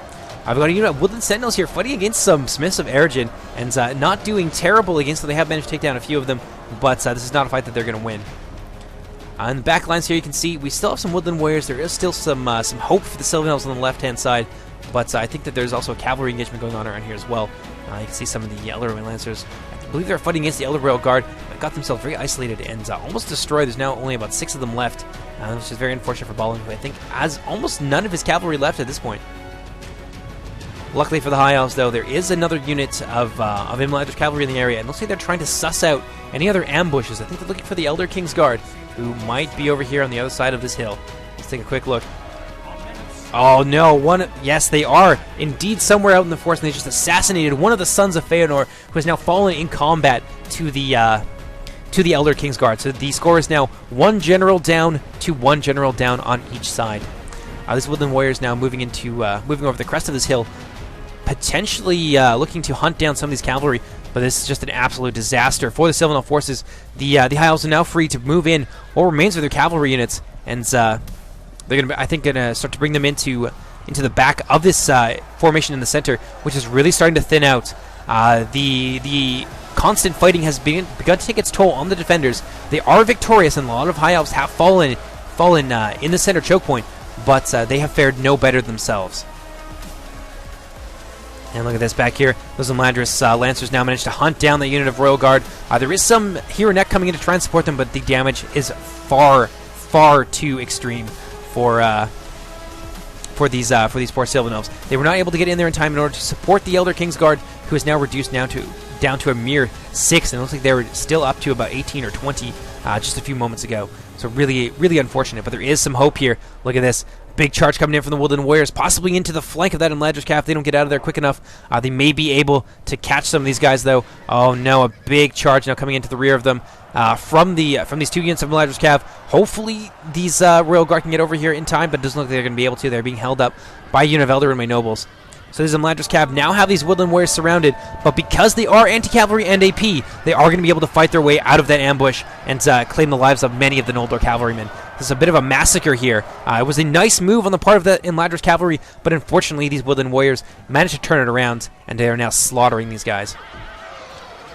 I've got a unit of Woodland Sentinels here fighting against some Smiths of Ergen, and not doing terrible against them. They have managed to take down a few of them, but this is not a fight that they're going to win. In the back lines here you can see we still have some Woodland Warriors. There is still some hope for the Sylvan Elves on the left-hand side, but I think that there's also a cavalry engagement going on around here as well. You can see some of the Elder Lancers. I believe they're fighting against the Elder Royal Guard, but got themselves very isolated and almost destroyed. There's now only about 6 of them left, which is very unfortunate for Balin, who I think has almost none of his cavalry left at this point. Luckily for the High Elves, though, there is another unit of Imlandris cavalry in the area, and looks like they're trying to suss out any other ambushes. I think they're looking for the Elder King's Guard, who might be over here on the other side of this hill. Let's take a quick look. Oh no, yes, they are indeed somewhere out in the forest, and they just assassinated one of the sons of Feanor, who has now fallen in combat to the Elder King's Guard. So the score is now 1 general down to 1 general down on each side. This Woodland Warrior is now moving over the crest of this hill, potentially looking to hunt down some of these cavalry, but this is just an absolute disaster for the Sylvan Elf forces. The High Elves are now free to move in what remains of their cavalry units, and they're gonna start to bring them into the back of this formation in the center, which is really starting to thin out. The constant fighting has begun to take its toll on the defenders. They are victorious, and a lot of High Elves have fallen in the center choke point, but they have fared no better themselves. And look at this back here. Those Imlandris Lancers now managed to hunt down that unit of Royal Guard. There is some Hero Neck coming in to try and support them, but the damage is far, far too extreme for these poor Sylvan Elves. They were not able to get in there in time in order to support the Elder King's Guard, who is now reduced down to a mere 6, and it looks like they were still up to about 18 or 20 just a few moments ago. So really, really unfortunate, but there is some hope here. Look at this. Big charge coming in from the Woodland Warriors, possibly into the flank of that Imlandris Calf. They don't get out of there quick enough. They may be able to catch some of these guys, though. Oh no, a big charge now coming into the rear of them from these 2 units of Imlandris Calf. Hopefully these Royal Guard can get over here in time, but it doesn't look like they're going to be able to. They're being held up by a unit of Elder and my Nobles. So these Imlandris Calf now have these Woodland Warriors surrounded, but because they are anti-cavalry and AP, they are going to be able to fight their way out of that ambush and claim the lives of many of the Noldor cavalrymen. This is a bit of a massacre here. It was a nice move on the part of the Imlandris cavalry, but unfortunately these Woodland Warriors managed to turn it around, and they are now slaughtering these guys.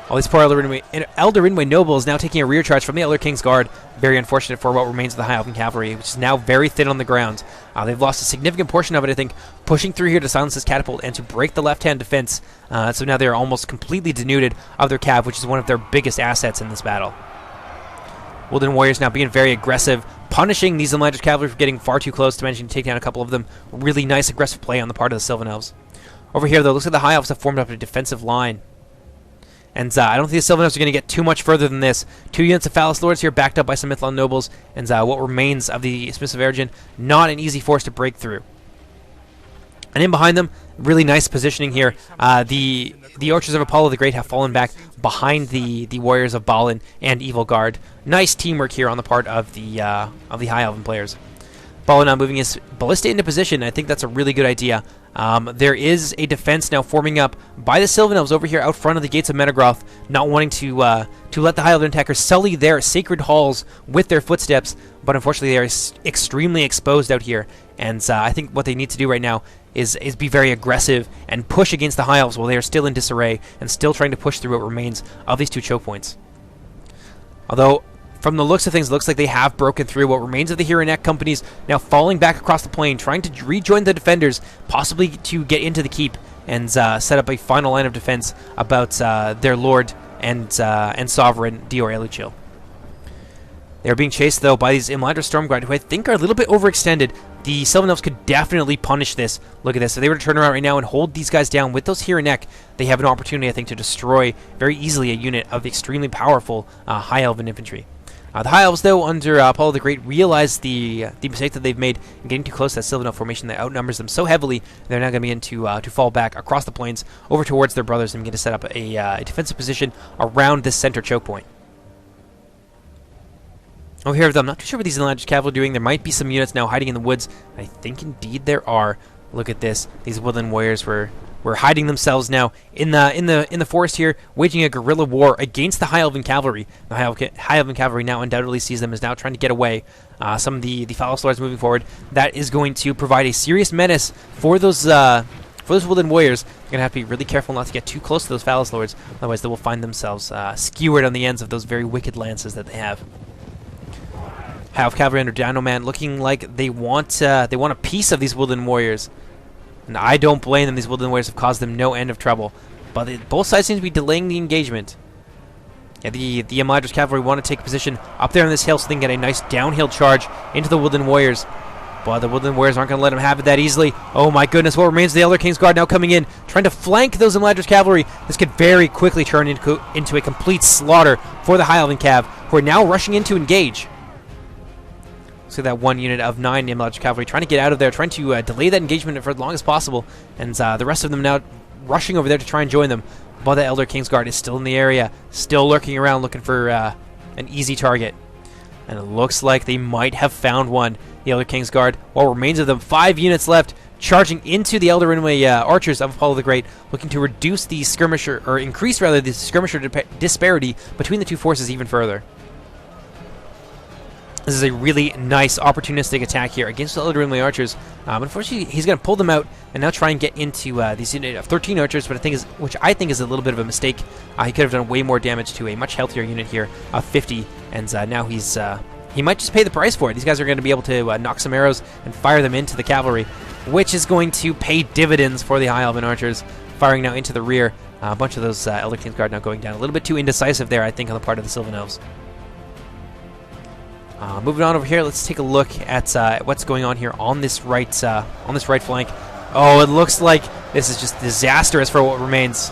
All these poor Eldarinway nobles now taking a rear charge from the Elder King's Guard. Very unfortunate for what remains of the High Elven Cavalry, which is now very thin on the ground. They've lost a significant portion of it, I think, pushing through here to silence this catapult and to break the left-hand defense. So now they are almost completely denuded of their cav, which is one of their biggest assets in this battle. Woodland Warriors now being very aggressive, punishing these Elder Cavalry for getting far too close to managing to take down a couple of them. Really nice aggressive play on the part of the Sylvan Elves. Over here, though, looks like the High Elves have formed up a defensive line. And I don't think the Sylvan Elves are going to get too much further than this. 2 units of Phallus Lords here, backed up by some Mithlond nobles, and what remains of the Submissive Ergen, not an easy force to break through. And in behind them, really nice positioning here. The Archers of Apollo the Great have fallen back behind the Warriors of Balin and Evil Guard. Nice teamwork here on the part of the High Elven players. Balin now moving his Ballista into position. I think that's a really good idea. There is a defense now forming up by the Sylvan Elves over here out front of the gates of Menegroth, not wanting to let the High Elven attackers sully their sacred halls with their footsteps, but unfortunately they are extremely exposed out here. And I think what they need to do right now is be very aggressive and push against the High Elves while they are still in disarray and still trying to push through what remains of these 2 choke points. Although, from the looks of things, it looks like they have broken through. What remains of the Hiranek companies now falling back across the plain, trying to rejoin the defenders, possibly to get into the keep and set up a final line of defense about their lord and sovereign Dior Eluchil. They're being chased, though, by these Imladra Stormguard, who I think are a little bit overextended. The Sylvan Elves could definitely punish this. Look at this. If they were to turn around right now and hold these guys down with those Hiranek, they have an opportunity, I think, to destroy very easily a unit of the extremely powerful High Elven infantry. The High Elves, though, under Apollo the Great, realize the mistake that they've made in getting too close to that Sylvan Elf formation that outnumbers them so heavily. They're now going to begin to fall back across the plains over towards their brothers and begin to set up a defensive position around this center choke point. Over here, I'm not too sure what these Elder Cavalry are doing. There might be some units now hiding in the woods. I think indeed there are. Look at this. These Woodland Warriors were hiding themselves now in the forest here, waging a guerrilla war against the High Elven Cavalry. The High Elven Cavalry now undoubtedly sees them as now trying to get away. Some of the Phallus Lords moving forward. That is going to provide a serious menace for those Woodland Warriors. They're going to have to be really careful not to get too close to those Phallus Lords, otherwise they will find themselves skewered on the ends of those very wicked lances that they have. High Elf Cavalry under Dino Man looking like they want a piece of these Woodland Warriors. And I don't blame them. These Woodland Warriors have caused them no end of trouble. But both sides seem to be delaying the engagement. Yeah, the Imladra's Cavalry want to take position up there on this hill so they can get a nice downhill charge into the Woodland Warriors. But the Woodland Warriors aren't going to let them have it that easily. Oh my goodness, what remains of the Elder King's Guard now coming in, trying to flank those Imladra's Cavalry. This could very quickly turn into a complete slaughter for the High Elven Cav, who are now rushing in to engage. So that one unit of 9 Imladra's Cavalry trying to get out of there, trying to delay that engagement for as long as possible, and the rest of them now rushing over there to try and join them. But the Elder King's Guard is still in the area, still lurking around looking for an easy target. And it looks like they might have found one. The Elder King's Guard, what remains of them, 5 units left, charging into the Eldarinway Archers of Apollo the Great, looking to reduce the skirmisher, or increase rather the skirmisher disparity between the 2 forces even further. This is a really nice opportunistic attack here against the Eldarinway Archers. Unfortunately, he's going to pull them out and now try and get into these unit of 13 Archers, which I think is a little bit of a mistake. He could have done way more damage to a much healthier unit here of 50, and now he might just pay the price for it. These guys are going to be able to knock some arrows and fire them into the cavalry, which is going to pay dividends for the High Elven Archers, firing now into the rear. A bunch of those Elder King's Guard now going down. A little bit too indecisive there, I think, on the part of the Sylvan Elves. Moving on over here, let's take a look at what's going on here on this right flank. Oh, it looks like this is just disastrous for what remains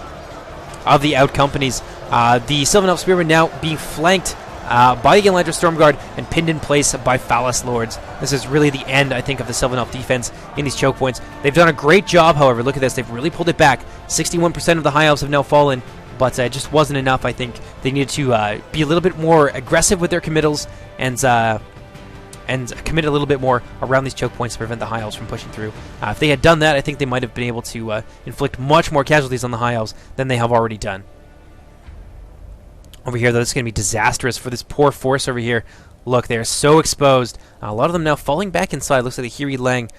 of the out companies. The Sylvan Elf Spearmen now being flanked by the Imladra Stormguard and pinned in place by Phallus Lords. This is really the end, I think, of the Sylvan Elf defense in these choke points. They've done a great job, however. Look at this. They've really pulled it back. 61% of the High Elves have now fallen, but it just wasn't enough. I think they needed to be a little bit more aggressive with their committals and commit a little bit more around these choke points to prevent the High Elves from pushing through. If they had done that, I think they might have been able to inflict much more casualties on the High Elves than they have already done. Over here, though, this is going to be disastrous for this poor force over here. Look, they're so exposed. A lot of them now falling back inside. Looks like the Hiri Lang.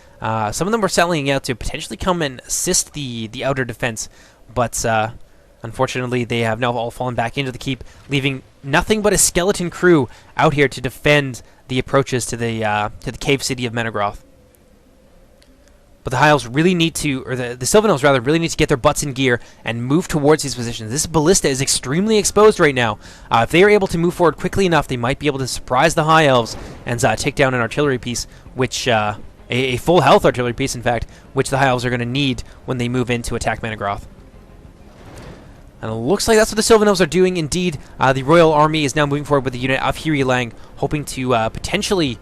Some of them were selling out to potentially come and assist the outer defense, but Unfortunately, they have now all fallen back into the keep, leaving nothing but a skeleton crew out here to defend the approaches to the cave city of Morgoth. But the High Elves really need to, or the Sylvan Elves rather, really need to get their butts in gear and move towards these positions. This ballista is extremely exposed right now. If they are able to move forward quickly enough, they might be able to surprise the High Elves and take down an artillery piece, which a full health artillery piece, in fact, which the High Elves are going to need when they move in to attack Morgoth. And it looks like that's what the Sylvan Elves are doing. Indeed, the Royal Army is now moving forward with the unit of Hiri-Lang, hoping to potentially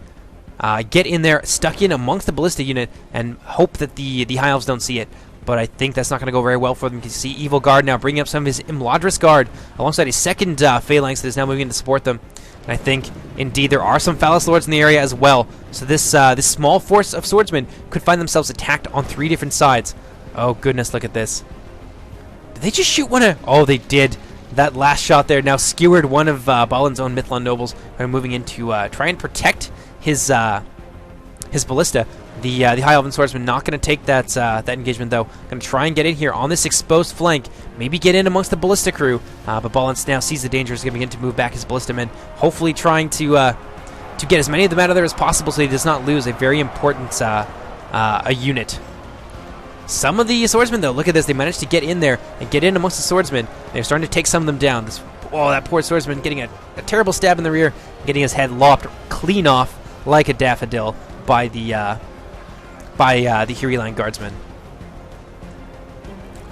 get in there, stuck in amongst the ballista unit, and hope that the High Elves don't see it. But I think that's not going to go very well for them. You can see Evil Guard now bringing up some of his Imladris Guard alongside a second Phalanx that is now moving in to support them. And I think, indeed, there are some Phallus Lords in the area as well. So this small force of swordsmen could find themselves attacked on 3 different sides. Oh, goodness, look at this. Did they just shoot one of... Oh, they did. That last shot there now skewered one of Balin's own Mithlond nobles, who are moving in to try and protect his ballista. The High Elven swordsman not going to take that engagement, though. Going to try and get in here on this exposed flank. Maybe get in amongst the ballista crew. But Balin now sees the danger. Is going to begin to move back his ballista men. Hopefully trying to get as many of them out of there as possible so he does not lose a very important a unit. Some of the swordsmen, though, look at this. They managed to get in there and get in amongst the swordsmen. They're starting to take some of them down. That poor swordsman getting a terrible stab in the rear, getting his head lopped clean off like a daffodil by the Hiri-Lang guardsmen.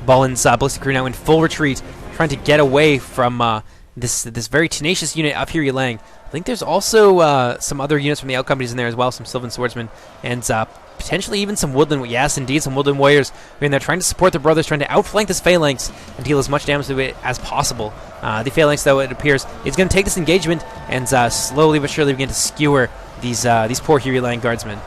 Balin's ballistic crew now in full retreat, trying to get away from this very tenacious unit of Hiri-Lang. I think there's also some other units from the out companies in there as well, some Sylvan swordsmen, and potentially even some woodland, yes indeed, some woodland warriors who are in there trying to support their brothers, trying to outflank this phalanx and deal as much damage to it as possible. The phalanx, though, it appears, is going to take this engagement and slowly but surely begin to skewer these poor Hiri-Lang guardsmen.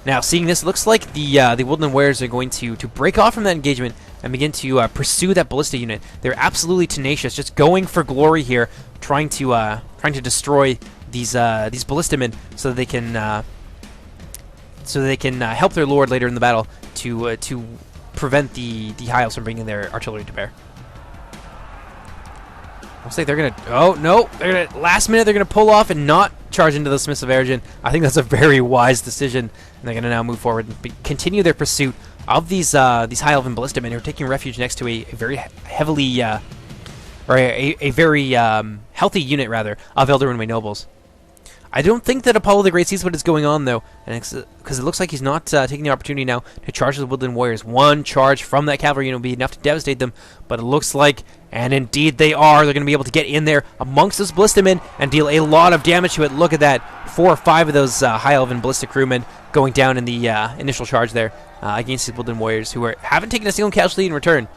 Now, seeing this, looks like the woodland warriors are going to break off from that engagement and begin to pursue that ballista unit. They're absolutely tenacious, just going for glory here, trying to destroy these ballista men so that they can help their lord later in the battle to prevent the High Elves from bringing their artillery to bear. Looks like they're gonna. Oh no! They're gonna last minute. They're gonna pull off and not charge into the Smiths of Eredin. I think that's a very wise decision. And they're gonna now move forward and continue their pursuit of these High Elven ballista men who are taking refuge next to a very heavily or a very healthy unit rather of Elderwinway nobles. I don't think that Apollo the Great sees what is going on, though, because it looks like he's not taking the opportunity now to charge the Woodland Warriors. One charge from that cavalry unit will be enough to devastate them, but it looks like, and indeed they are, they're going to be able to get in there amongst those ballista men and deal a lot of damage to it. Look at that, 4 or 5 of those High Elven ballista crewmen going down in the initial charge there against these Woodland Warriors, who haven't taken a single casualty in return.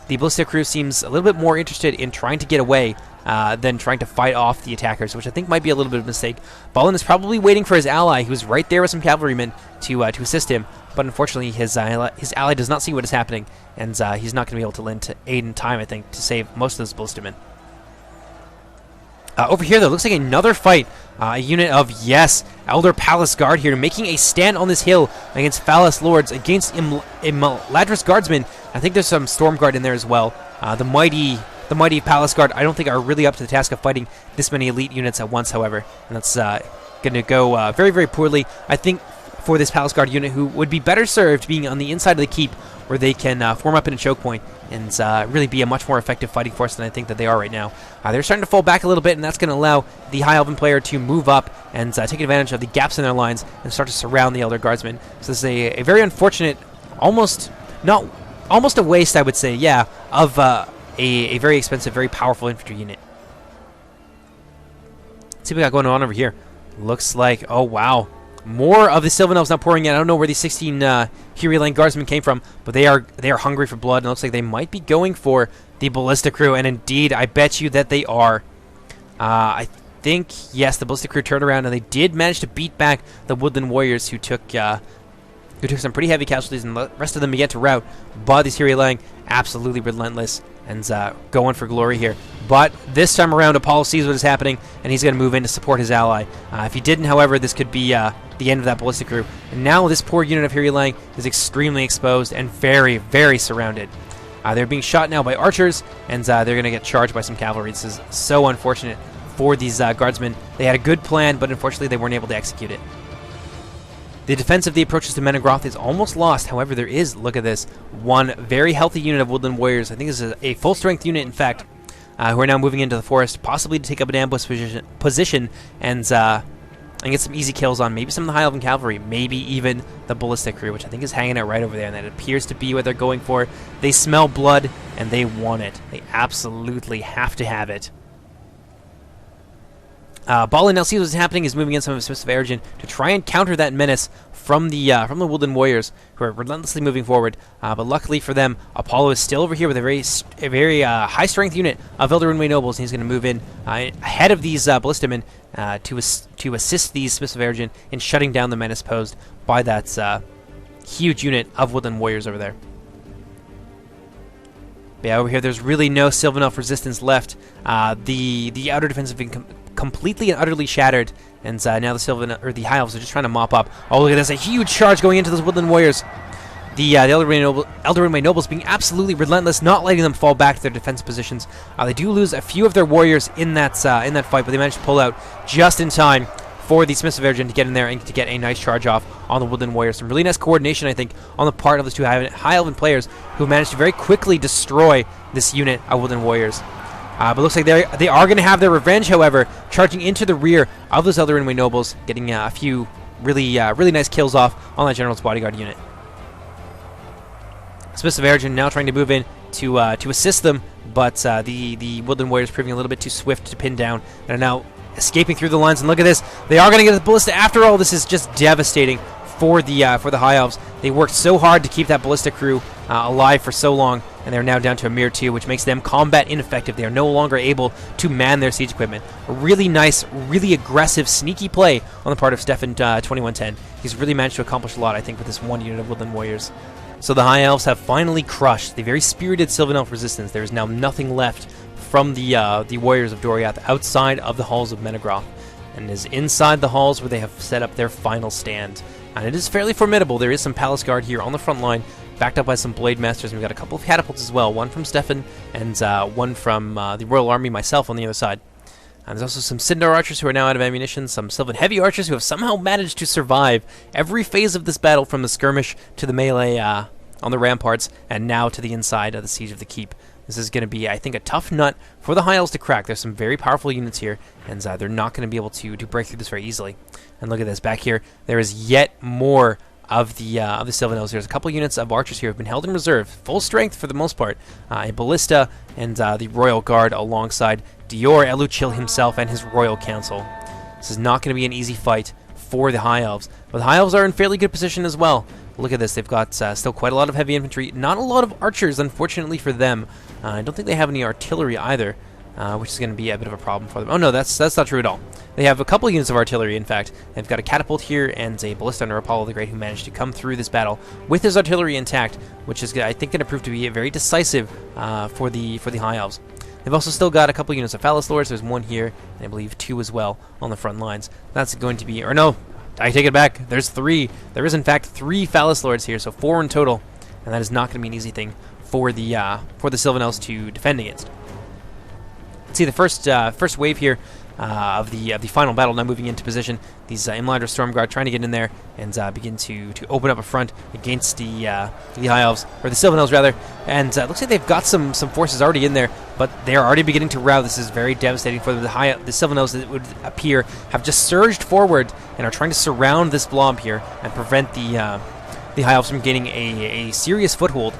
The ballista crew seems a little bit more interested in trying to get away than trying to fight off the attackers, which I think might be a little bit of a mistake. Balin is probably waiting for his ally, who's right there with some cavalrymen, to assist him, but unfortunately his ally does not see what is happening, and he's not going to be able to lend aid in time, I think, to save most of those ballista men. Over here, though, looks like another fight. A unit of, yes, Elder Palace Guard here, making a stand on this hill against Phallus Lords, against Imladris Guardsmen. I think there's some Storm Guard in there as well. The mighty Palace Guard, I don't think, are really up to the task of fighting this many elite units at once, however. And that's going to go very, very poorly, I think, for this Palace Guard unit, who would be better served being on the inside of the keep, where they can form up in a choke point and really be a much more effective fighting force than I think that they are right now. They're starting to fall back a little bit, and that's going to allow the High Elven player to move up and take advantage of the gaps in their lines and start to surround the Elder Guardsmen. So this is a very unfortunate, almost a waste, I would say, yeah, of a very expensive, very powerful infantry unit. Let's see what we got going on over here. Looks like, oh wow, more of the Sylvan Elves now pouring in. I don't know where these 16 Hiri-Lang Guardsmen came from, but they are hungry for blood, and it looks like they might be going for the ballista crew, and indeed, I bet you that they are. I think, yes, the ballista crew turned around, and they did manage to beat back the Woodland Warriors, who took some pretty heavy casualties, and the rest of them began to rout. But these Hiri-Lang, absolutely relentless, and going for glory here. But this time around, Apollo sees what is happening, and he's going to move in to support his ally. If he didn't, however, this could be the end of that ballista crew. And now this poor unit of Hiri-Lang is extremely exposed and very, very surrounded. They're being shot now by archers, and they're going to get charged by some cavalry. This is so unfortunate for these guardsmen. They had a good plan, but unfortunately they weren't able to execute it. The defense of the approaches to Morgoth is almost lost. However, there is, look at this, one very healthy unit of woodland warriors. I think this is a full-strength unit, in fact, who are now moving into the forest, possibly to take up an ambush position and get some easy kills on maybe some of the High Elven cavalry, maybe even the ballistic crew, which I think is hanging out right over there, and that appears to be what they're going for. They smell blood, and they want it. They absolutely have to have it. Balin now sees what's happening. He's moving in some of his Smiths of Eredin to try and counter that menace from the woodland warriors, who are relentlessly moving forward. But luckily for them, Apollo is still over here with a very high strength unit of Elderunway nobles, and he's going to move in ahead of these ballistamen to assist these Smiths of Eredin in shutting down the menace posed by that huge unit of woodland warriors over there. But yeah, over here, there's really no Sylvan Elf resistance left. The outer defense has been completely and utterly shattered, and now the High Elves are just trying to mop up. Oh, look at this! A huge charge going into those woodland warriors. The Elderunway nobles being absolutely relentless, not letting them fall back to their defense positions. They do lose a few of their warriors in that fight, but they managed to pull out just in time for the Smiths of Eredin to get in there and to get a nice charge off on the woodland warriors. Some really nice coordination, I think, on the part of those two High Elven players who managed to very quickly destroy this unit of woodland warriors. But looks like they are going to have their revenge, however, charging into the rear of those Elderunway nobles, getting a few really nice kills off on that General's bodyguard unit. Smiths of Eredin now trying to move in to assist them, but the woodland warriors proving a little bit too swift to pin down, and are now escaping through the lines. And look at this, they are going to get the ballista after all. This is just devastating for the High Elves. They worked so hard to keep that ballistic crew alive for so long, and they're now down to a mere 2, which makes them combat ineffective. They are no longer able to man their siege equipment. A really nice, really aggressive, sneaky play on the part of Stefan 2110. He's really managed to accomplish a lot, I think, with this one unit of woodland warriors. So the High Elves have finally crushed the very spirited Sylvan Elf resistance. There is now nothing left from the warriors of Doriath outside of the halls of Morgoth, and it is inside the halls where they have set up their final stand. And it is fairly formidable. There is some palace guard here on the front line, backed up by some blade masters, and we've got a couple of catapults as well, one from Stefan and one from the Royal Army, myself, on the other side. And there's also some Sindar archers who are now out of ammunition, some Sylvan heavy archers who have somehow managed to survive every phase of this battle, from the skirmish to the melee on the ramparts, and now to the inside of the siege of the keep. This is going to be, I think, a tough nut for the High Elves to crack. There's some very powerful units here, and they're not going to be able to break through this very easily. And look at this, back here, there is yet more of the Sylvan Elves. There's a couple units of archers here who have been held in reserve, full strength for the most part, a ballista and the Royal Guard alongside Dior Eluchil himself and his Royal Council. This is not going to be an easy fight for the High Elves, but the High Elves are in fairly good position as well. Look at this, they've got still quite a lot of heavy infantry, not a lot of archers, unfortunately for them. I don't think they have any artillery either, which is going to be a bit of a problem for them. Oh no, that's not true at all. They have a couple units of artillery, in fact. They've got a catapult here and a ballista under Apollo the Great, who managed to come through this battle with his artillery intact, which is, I think, going to prove to be very decisive for the High Elves. They've also still got a couple units of Phallus Lords. There's one here, and I believe 2 as well on the front lines. That's going to be, or no, I take it back. There's 3. There is, in fact, 3 Phallus Lords here, so 4 in total, and that is not going to be an easy thing for the Sylvan Elves to defend against. Let's see the first wave here of the final battle now moving into position. These Imladra Stormguard trying to get in there and begin to open up a front against the High Elves, or the Sylvan Elves rather. And it looks like they've got some forces already in there, but they are already beginning to rout. This is very devastating for them. The Sylvan Elves, it would appear, have just surged forward and are trying to surround this blob here and prevent the High Elves from gaining a serious foothold.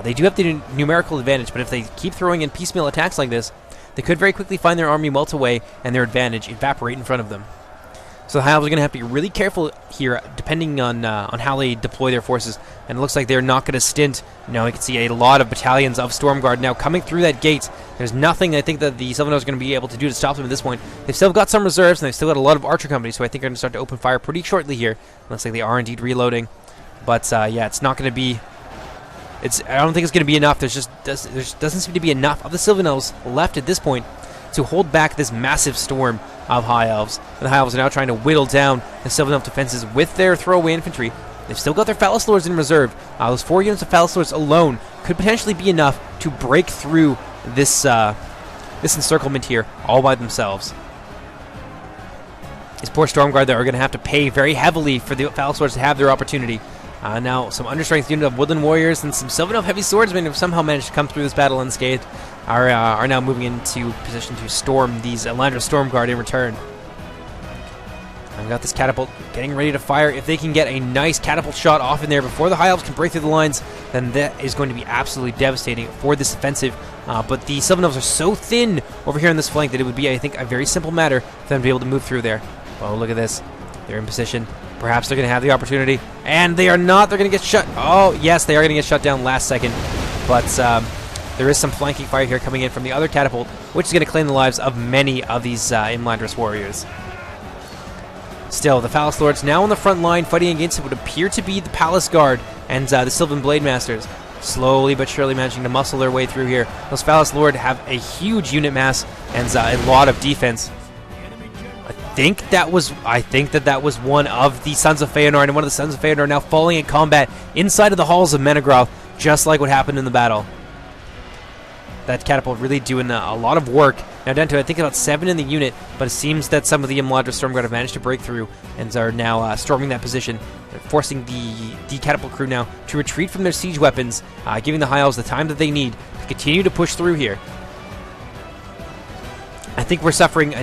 They do have the numerical advantage, but if they keep throwing in piecemeal attacks like this, they could very quickly find their army melt away and their advantage evaporate in front of them. So the High Elves are going to have to be really careful here, depending on how they deploy their forces. And it looks like they're not going to stint. You know, you can see a lot of battalions of Stormguard now coming through that gate. There's nothing I think that the Sylvan Elves are going to be able to do to stop them at this point. They've still got some reserves, and they've still got a lot of archer companies, so I think they're going to start to open fire pretty shortly here. Looks like they are indeed reloading. But yeah, it's not going to be... I don't think it's going to be enough. There doesn't seem to be enough of the Sylvan Elves left at this point to hold back this massive storm of High Elves. And the High Elves are now trying to whittle down the Sylvan Elf defenses with their throwaway infantry. They've still got their Phallus Lords in reserve. Those 4 units of Phallus Lords alone could potentially be enough to break through this this encirclement here all by themselves. These poor Stormguard, though, are going to have to pay very heavily for the Phallus Lords to have their opportunity. Now, some understrength unit of Woodland Warriors and some Sylvan Elf Heavy Swordsmen who have somehow managed to come through this battle unscathed are now moving into position to storm these Elandra Stormguard in return. I've got this catapult getting ready to fire. If they can get a nice catapult shot off in there before the High Elves can break through the lines, then that is going to be absolutely devastating for this offensive. But the Sylvan Elves are so thin over here on this flank that it would be, I think, a very simple matter for them to be able to move through there. Oh, look at this. They're in position. Perhaps they're going to have the opportunity. And they are not. They're going to get shut. Oh, yes, they are going to get shut down last second. But there is some flanking fire here coming in from the other catapult, which is going to claim the lives of many of these Imladris warriors. Still, the Phallus Lords now on the front line fighting against what would appear to be the Palace Guard and the Sylvan Blade Masters. Slowly but surely managing to muscle their way through here. Those Phallus Lords have a huge unit mass and a lot of defense. I think that was one of the Sons of Feanor, and one of the Sons of Feanor are now falling in combat inside of the halls of Menegroth, just like what happened in the battle. That catapult really doing a lot of work. Now down to, I think, about 7 in the unit, but it seems that some of the Imladra Stormguard have managed to break through and are now storming that position, forcing the catapult crew now to retreat from their siege weapons, giving the High Elves the time that they need to continue to push through here. I think we're suffering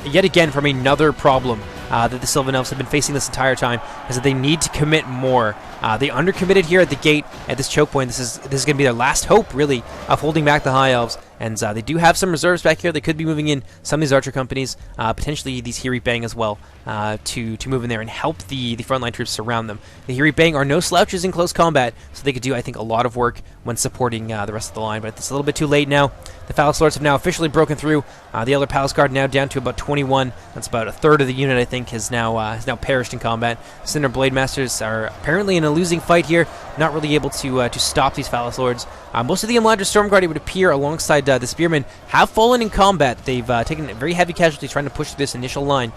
yet again from another problem that the Sylvan Elves have been facing this entire time, is that they need to commit more. They undercommitted here at the gate at this choke point. This is going to be their last hope, really, of holding back the High Elves. And they do have some reserves back here. They could be moving in some of these archer companies, potentially these Hiri Bang as well, to move in there and help the frontline troops surround them. The Hiri Bang are no slouches in close combat, so they could do, I think, a lot of work when supporting the rest of the line. But it's a little bit too late now. The Phallus Lords have now officially broken through. The Elder Palace Guard now down to about 21. That's about a third of the unit, I think, has now perished in combat. Cinder Blade Masters are apparently in a losing fight here, not really able to stop these Phallus Lords. Most of the Imladra Stormguard, it would appear, alongside the Spearmen, have fallen in combat. They've taken very heavy casualties trying to push through this initial line,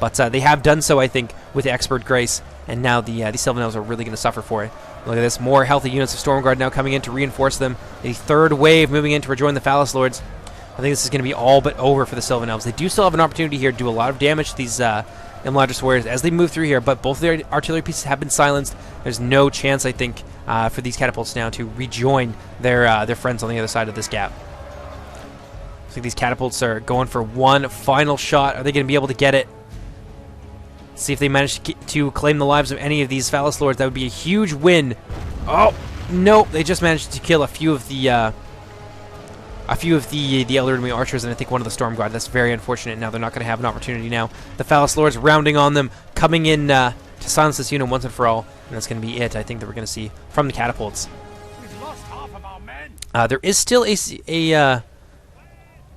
but they have done so, I think, with expert grace, and now the Sylvan Elves are really going to suffer for it. Look at this, more healthy units of Stormguard now coming in to reinforce them. The third wave moving in to rejoin the Phallus Lords. I think this is going to be all but over for the Sylvan Elves. They do still have an opportunity here to do a lot of damage to these Imladris warriors as they move through here, but both of their artillery pieces have been silenced. There's no chance, I think, for these catapults now to rejoin their friends on the other side of this gap. I think these catapults are going for one final shot. Are they going to be able to get it? See if they manage to claim the lives of any of these Phallus Lords. That would be a huge win. Oh, nope. They just managed to kill a few of the Elder Enemy Archers, and I think one of the Stormguard. That's very unfortunate. Now they're not going to have an opportunity now. The Phallus Lords rounding on them, coming in to silence this unit once and for all. And that's going to be it, I think, that we're going to see from the catapults. We've lost half of our men. There is still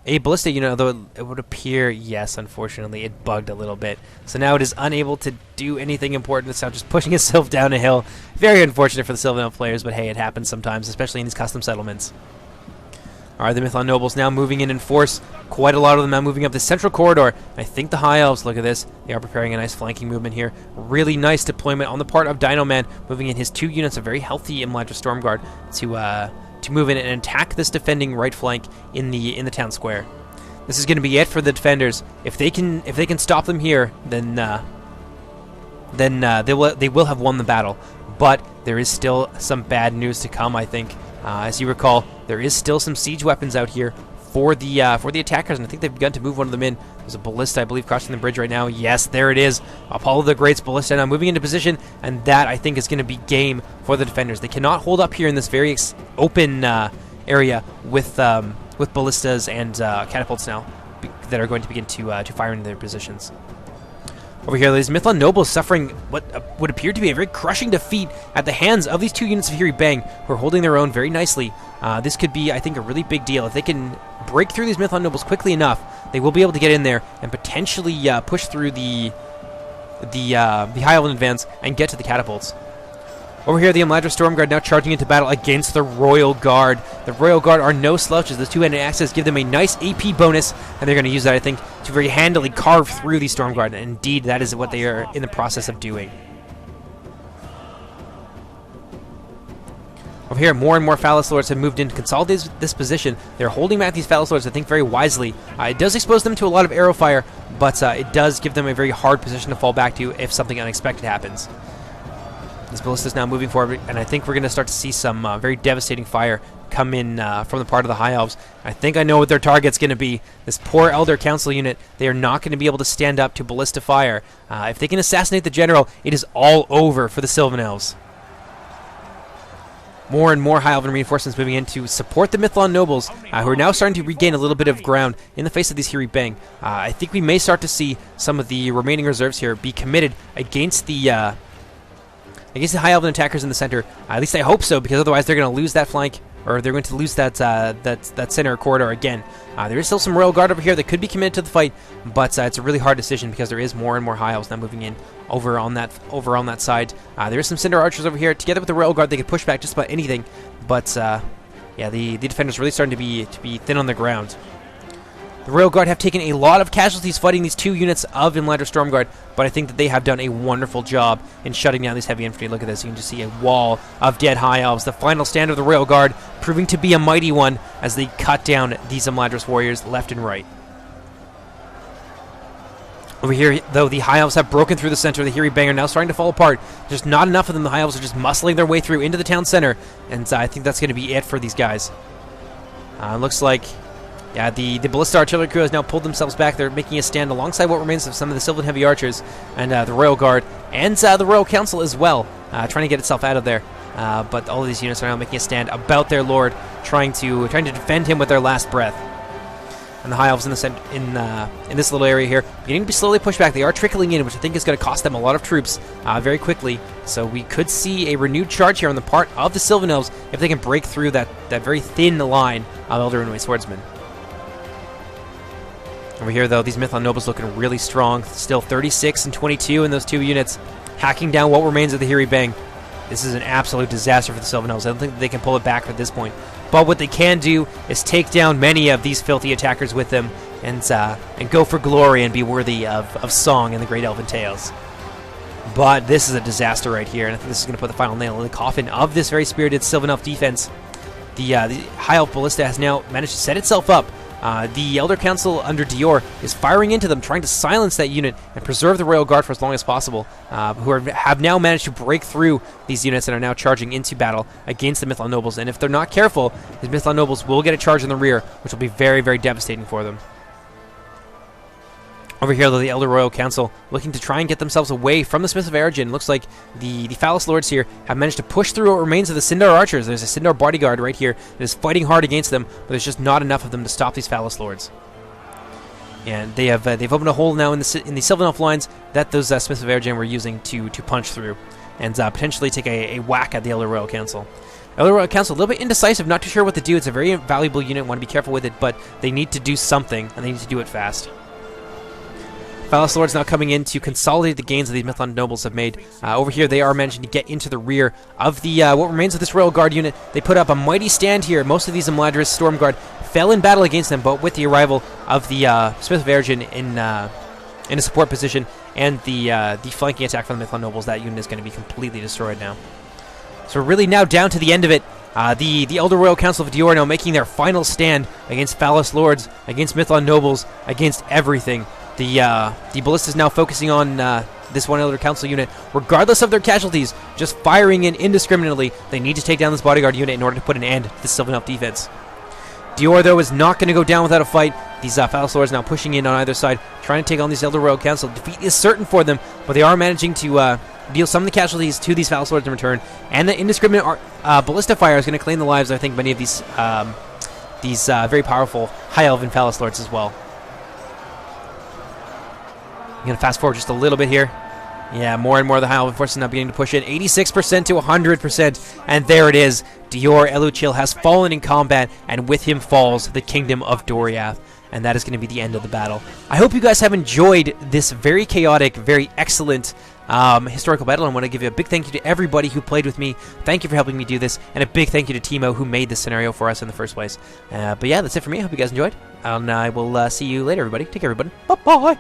a ballista unit, although it would appear, yes, unfortunately, it bugged a little bit. So now it is unable to do anything important. It's now just pushing itself down a hill. Very unfortunate for the Sylvan Elf players, but hey, it happens sometimes, especially in these custom settlements. Alright, the Mython Nobles now moving in force. Quite a lot of them now moving up the central corridor. I think the High Elves, look at this, they are preparing a nice flanking movement here. Really nice deployment on the part of Dino Man, moving in his 2 units of very healthy Imladra Stormguard to move in and attack this defending right flank in the town square. This is going to be it for the defenders. If they can stop them here, then they will have won the battle. But there is still some bad news to come, I think. As you recall, there is still some siege weapons out here for the attackers, and I think they've begun to move one of them in. There's a ballista, I believe, crossing the bridge right now. Yes, there it is. Apollo the Great's ballista now moving into position, and that, I think, is going to be game for the defenders. They cannot hold up here in this very open area with ballistas and catapults now that are going to begin to fire into their positions. Over here, these Mython Nobles suffering what would appear to be a very crushing defeat at the hands of these 2 units of Hiri Bang, who are holding their own very nicely. This could be, I think, a really big deal. If they can break through these Mython Nobles quickly enough, they will be able to get in there and potentially push through the High Elven advance and get to the catapults. Over here, the Imladra Stormguard now charging into battle against the Royal Guard. The Royal Guard are no slouches. The 2-handed axes give them a nice AP bonus, and they're going to use that, I think, to very handily carve through the Stormguard. And indeed, that is what they are in the process of doing. Over here, more and more Phallus Lords have moved in to consolidate this position. They're holding back these Phallus Lords, I think, very wisely. It does expose them to a lot of arrow fire, but it does give them a very hard position to fall back to if something unexpected happens. This ballista is now moving forward, and I think we're going to start to see some very devastating fire come in from the part of the High Elves. I think I know what their target's going to be. This poor Elder Council unit, they are not going to be able to stand up to ballista fire. If they can assassinate the general, it is all over for the Sylvan Elves. More and more High Elven reinforcements moving in to support the Mithlond nobles, who are now starting to regain a little bit of ground in the face of these Hiri Bang. I think we may start to see some of the remaining reserves here be committed against the High Elven attackers in the center. At least I hope so, because otherwise they're going to lose that flank, or they're going to lose that center corridor again. There is still some Royal Guard over here that could be committed to the fight, but it's a really hard decision because there is more and more High Elves now moving in over on that side. There is some Cinder Archers over here. Together with the Royal Guard, they could push back just about anything, but yeah, the defenders really starting to be thin on the ground. The Royal Guard have taken a lot of casualties fighting these two units of Imladra Storm Guard, but I think that they have done a wonderful job in shutting down these heavy infantry. Look at this. You can just see a wall of dead High Elves. The final stand of the Royal Guard proving to be a mighty one as they cut down these Imladris warriors left and right. Over here, though, the High Elves have broken through the center. The Hiri Bang are now starting to fall apart. Just not enough of them. The High Elves are just muscling their way through into the town center, and I think that's going to be it for these guys. Looks like... yeah, the Ballista Artillery crew has now pulled themselves back. They're making a stand alongside what remains of some of the Sylvan Heavy Archers and the Royal Guard and the Royal Council as well, trying to get itself out of there. But all of these units are now making a stand about their lord, trying to defend him with their last breath. And the High Elves in this little area here beginning to be slowly pushed back. They are trickling in, which I think is going to cost them a lot of troops very quickly. So we could see a renewed charge here on the part of the Sylvan Elves if they can break through that very thin line of Elder Inuit swordsmen. Over here, though, these Mithlond nobles looking really strong. Still 36 and 22 in those two units, hacking down what remains of the Hiri Bang. This is an absolute disaster for the Sylvan Elves. I don't think that they can pull it back at this point. But what they can do is take down many of these filthy attackers with them and go for glory and be worthy of song in the Great Elven Tales. But this is a disaster right here, and I think this is going to put the final nail in the coffin of this very spirited Sylvan Elf defense. The High Elf Ballista has now managed to set itself up. The Elder Council under J.R.R. is firing into them, trying to silence that unit and preserve the Royal Guard for as long as possible, who have now managed to break through these units and are now charging into battle against the Mithlond nobles. And if they're not careful, these Mithlond nobles will get a charge in the rear, which will be very, very devastating for them. Over here, though, the Elder Royal Council looking to try and get themselves away from the Smiths of Eredin. Looks like the Phallus Lords here have managed to push through what remains of the Sindar Archers. There's a Sindar bodyguard right here that is fighting hard against them, but there's just not enough of them to stop these Phallus Lords. And they've opened a hole now in the Sylvan Elf lines that those Smiths of Eredin were using to punch through and potentially take a whack at the Elder Royal Council. Elder Royal Council, a little bit indecisive, not too sure what to do. It's a very valuable unit, want to be careful with it, but they need to do something, and they need to do it fast. Phallus Lords now coming in to consolidate the gains that these Mithlond nobles have made. Over here, they are managing to get into the rear of the what remains of this Royal Guard unit. They put up a mighty stand here. Most of these Imladris Storm Guard fell in battle against them, but with the arrival of the Smith of Eredin in a support position and the flanking attack from the Mithlond nobles, that unit is going to be completely destroyed now. So we're really now down to the end of it. The Elder Royal Council of J.R.R. now making their final stand against Phallus Lords, against Mithlond nobles, against everything. The Ballista is now focusing on this one Elder Council unit, regardless of their casualties, just firing in indiscriminately. They need to take down this bodyguard unit in order to put an end to the Sylvan Elf defense. J.R.R. though is not going to go down without a fight. These Phallus Lords now pushing in on either side, trying to take on these Elder Royal Council. Defeat is certain for them, but they are managing to deal some of the casualties to these Phallus Lords in return. And the indiscriminate ballista fire is going to claim the lives, I think, many of these very powerful High Elven Phallus Lords as well. I'm going to fast forward just a little bit here. Yeah, more and more of the High Elven forces now beginning to push in. 86% to 100%. And there it is. J.R.R. Eluchil has fallen in combat, and with him falls the kingdom of Doriath. And that is going to be the end of the battle. I hope you guys have enjoyed this very chaotic, very excellent historical battle. I want to give you a big thank you to everybody who played with me. Thank you for helping me do this. And a big thank you to Timo, who made this scenario for us in the first place. But yeah, that's it for me. I hope you guys enjoyed. And I will see you later, everybody. Take care, everybody. Bye-bye.